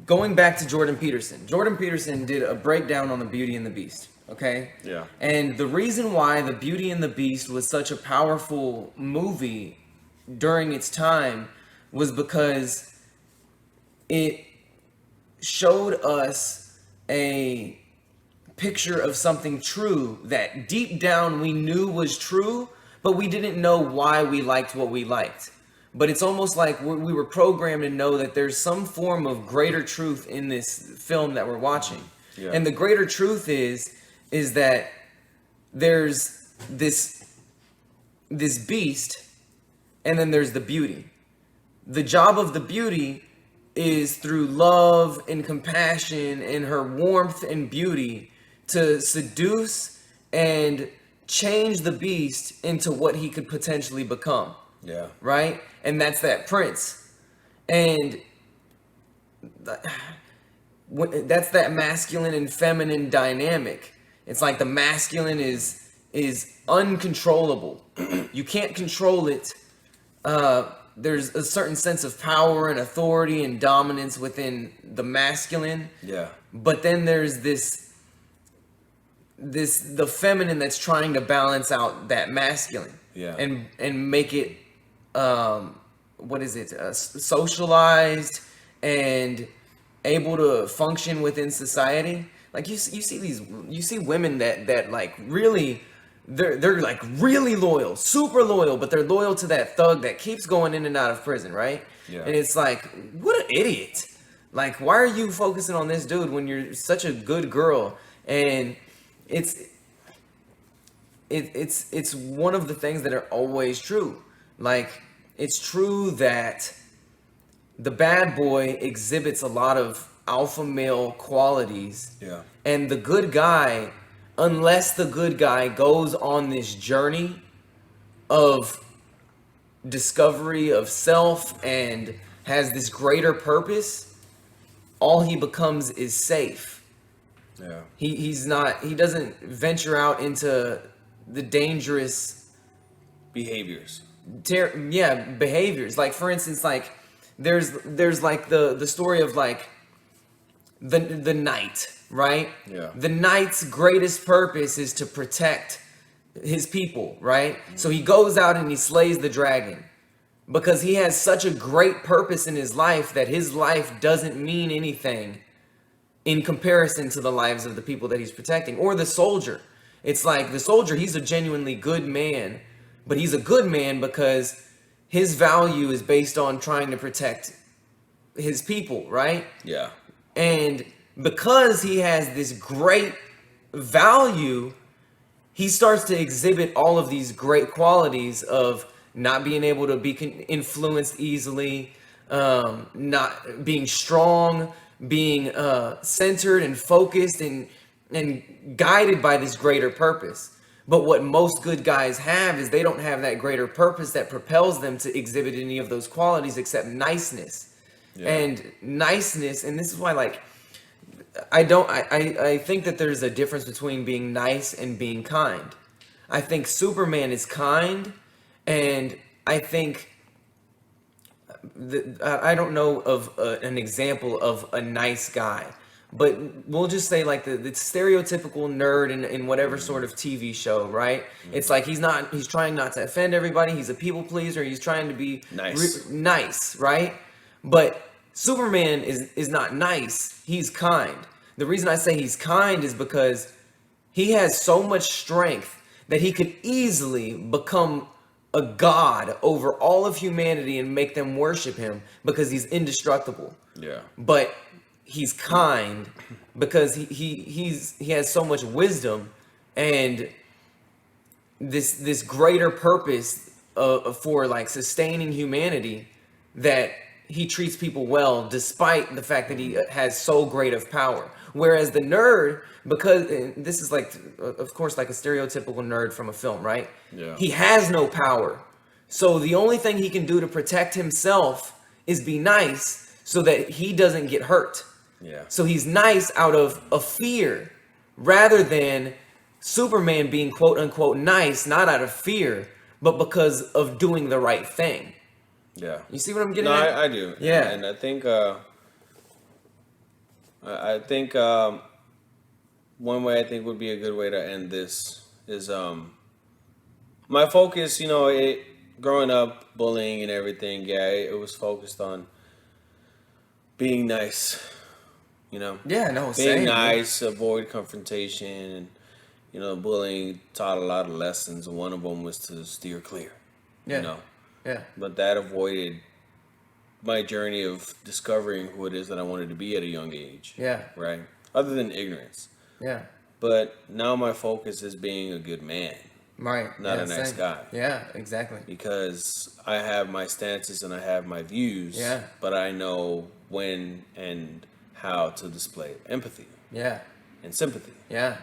going back to Jordan Peterson. Jordan Peterson did a breakdown on the Beauty and the Beast. Okay? Yeah. And the reason why the Beauty and the Beast was such a powerful movie during its time was because it showed us a picture of something true that deep down we knew was true, but we didn't know why we liked what we liked. But it's almost like we were programmed to know that there's some form of greater truth in this film that we're watching. Yeah. And the greater truth is that there's this beast, and then there's the beauty. The job of the beauty is through love and compassion and her warmth and beauty to seduce and change the beast into what he could potentially become. Yeah. Right? And that's that prince. And that's that masculine and feminine dynamic. It's like the masculine is uncontrollable. You can't control it. There's a certain sense of power and authority and dominance within the masculine. Yeah. But then there's the feminine that's trying to balance out that masculine. Yeah. And make it socialized and able to function within society. Like you see women that like really they're like really loyal, super loyal, but they're loyal to that thug that keeps going in and out of prison, right? Yeah. And it's like, what an idiot. Like, why are you focusing on this dude when you're such a good girl? And it's one of the things that are always true. Like, it's true that the bad boy exhibits a lot of alpha male qualities. Yeah. And the good guy, unless the good guy goes on this journey of discovery of self and has this greater purpose, all he becomes is safe. Yeah. He doesn't venture out into the dangerous behaviors. Behaviors. Like, for instance, like there's like the story of like the knight, right? Yeah. The knight's greatest purpose is to protect his people, right? Mm-hmm. So he goes out and he slays the dragon. because he has such a great purpose in his life that his life doesn't mean anything in comparison to the lives of the people that he's protecting. Or the soldier. It's like the soldier, he's a genuinely good man, but he's a good man because his value is based on trying to protect his people, right? Yeah. And because he has this great value, he starts to exhibit all of these great qualities of not being able to be influenced easily, not being strong, being centered and focused and guided by this greater purpose. But what most good guys have is they don't have that greater purpose that propels them to exhibit any of those qualities except niceness. Yeah. And niceness, and this is why, like, I think that there's a difference between being nice and being kind. I think Superman is kind, and I think I don't know of an example of a nice guy, but we'll just say like the stereotypical nerd in whatever sort of TV show, right? It's like he's trying not to offend everybody. He's a people pleaser. He's trying to be nice, right? But Superman is not nice. He's kind. The reason I say he's kind is because he has so much strength that he could easily become a god over all of humanity and make them worship him because he's indestructible. Yeah. But he's kind because he has so much wisdom and this greater purpose for like sustaining humanity that he treats people well despite the fact that he has so great of power. Whereas the nerd, because this is like, of course, like a stereotypical nerd from a film, right? Yeah. He has no power. So the only thing he can do to protect himself is be nice so that he doesn't get hurt. Yeah. So he's nice out of a fear rather than Superman being quote unquote nice, not out of fear, but because of doing the right thing. Yeah. You see what I'm getting at? I do. Yeah. And I think one way I think would be a good way to end this is my focus, growing up, bullying and everything, it was focused on being nice, Yeah, no, being same, nice, avoid confrontation, and bullying taught a lot of lessons, and one of them was to steer clear. Yeah. Yeah. But that avoided my journey of discovering who it is that I wanted to be at a young age. Yeah. Right? Other than ignorance. Yeah. But now my focus is being a good man. Right. Not a nice guy. Yeah, exactly. Because I have my stances and I have my views. Yeah. But I know when and how to display empathy. Yeah. And sympathy. Yeah.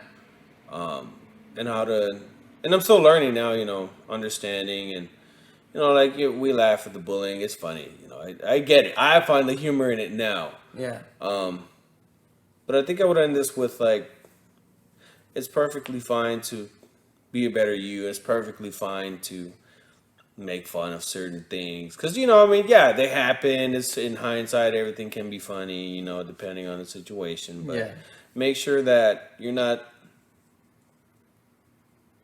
And how to... And I'm still learning now, understanding and... we laugh at the bullying. It's funny. I get it. I find the humor in it now. Yeah. But I think I would end this with, it's perfectly fine to be a better you. It's perfectly fine to make fun of certain things. Because, they happen. It's in hindsight, everything can be funny, depending on the situation. But make sure that you're not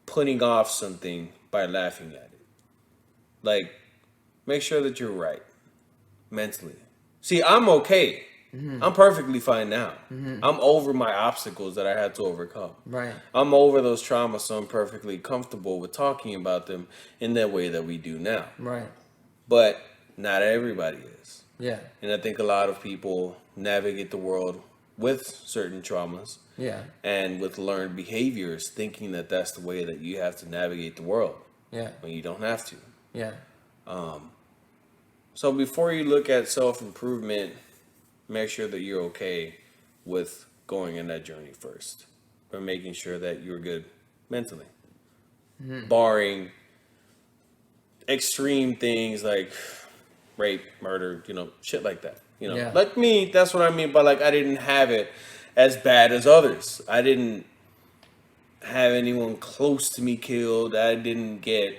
putting off something by laughing at it. Make sure that you're right mentally. See, I'm okay. Mm-hmm. I'm perfectly fine now. Mm-hmm. I'm over my obstacles that I had to overcome. Right. I'm over those traumas, so I'm perfectly comfortable with talking about them in the way that we do now. Right. But not everybody is. Yeah. And I think a lot of people navigate the world with certain traumas. Yeah. And with learned behaviors, thinking that that's the way that you have to navigate the world. Yeah. When you don't have to. Yeah. So before you look at self-improvement, make sure that you're okay with going in that journey first. But making sure that you're good mentally. Mm-hmm. Barring extreme things like rape, murder, shit like that. Yeah. Like me, that's what I mean by I didn't have it as bad as others. I didn't have anyone close to me killed. I didn't get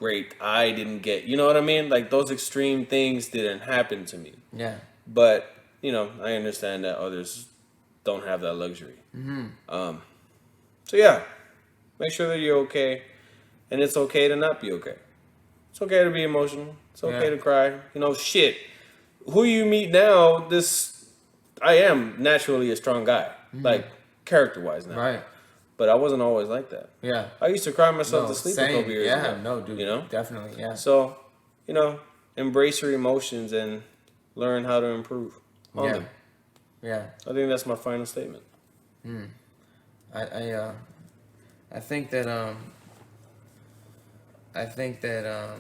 raped. I didn't get, you know what I mean? Those extreme things didn't happen to me. Yeah. But, I understand that others don't have that luxury. Mm-hmm. So yeah, make sure that you're okay. And it's okay to not be okay. It's okay to be emotional. It's okay Yeah. to cry. You know, shit. Who you meet now, I am naturally a strong guy, like character-wise now. Right. But I wasn't always like that. Yeah. I used to cry myself No, to sleep a same. couple years Yeah. ago. No, dude. You know? Definitely. Yeah. So, you know, embrace your emotions and learn how to improve on Yeah. them. Yeah. I think that's my final statement. I think that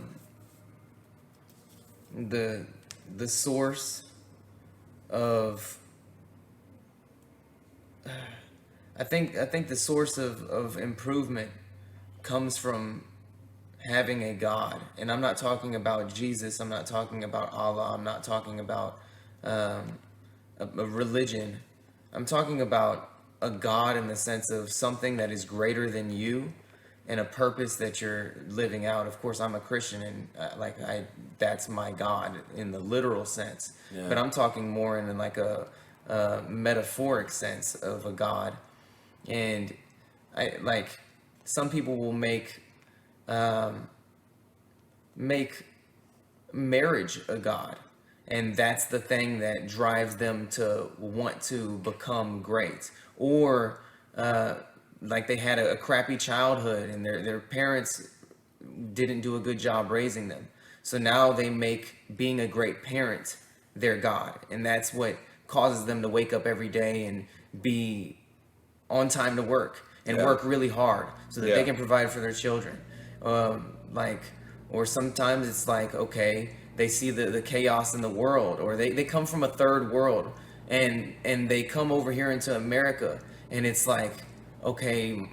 the source of I think the source of improvement comes from having a God. And I'm not talking about Jesus, I'm not talking about Allah, I'm not talking about a religion. I'm talking about a God in the sense of something that is greater than you and a purpose that you're living out. Of course, I'm a Christian, and that's my God in the literal sense. Yeah. But I'm talking more in like a metaphoric sense of a God. And I like some people will make marriage a god, and that's the thing that drives them to want to become great, or like they had a crappy childhood and their parents didn't do a good job raising them, so now they make being a great parent their god, and that's what causes them to wake up every day and be on time to work and Yeah. work really hard so that Yeah. they can provide for their children. Or sometimes it's like, okay, they see the chaos in the world, or they come from a third world and they come over here into America, and it's like, okay,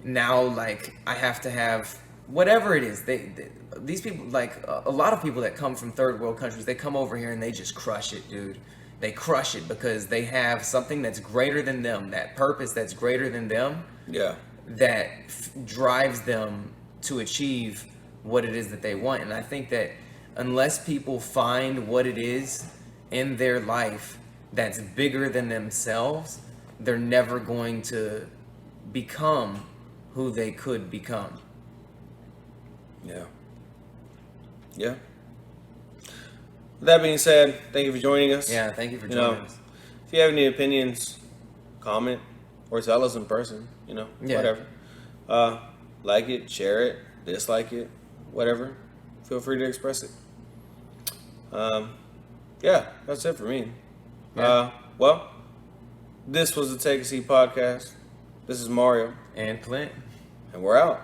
now like I have to have whatever it is. These people, like a lot of people that come from third world countries, they come over here and they just crush it, dude. They crush it because they have something that's greater than them, that purpose that's greater than them, Yeah. that drives them to achieve what it is that they want. And I think that unless people find what it is in their life that's bigger than themselves, they're never going to become who they could become. Yeah. Yeah. With that being said, thank you for joining us. Yeah, thank you for You joining know, us. if you have any opinions, comment or tell us in person, Yeah. whatever. Like it, share it, dislike it, whatever. Feel free to express it. Yeah, that's it for me. Yeah. Well, this was the Take a Seat podcast. This is Mario, And Clint. and we're out.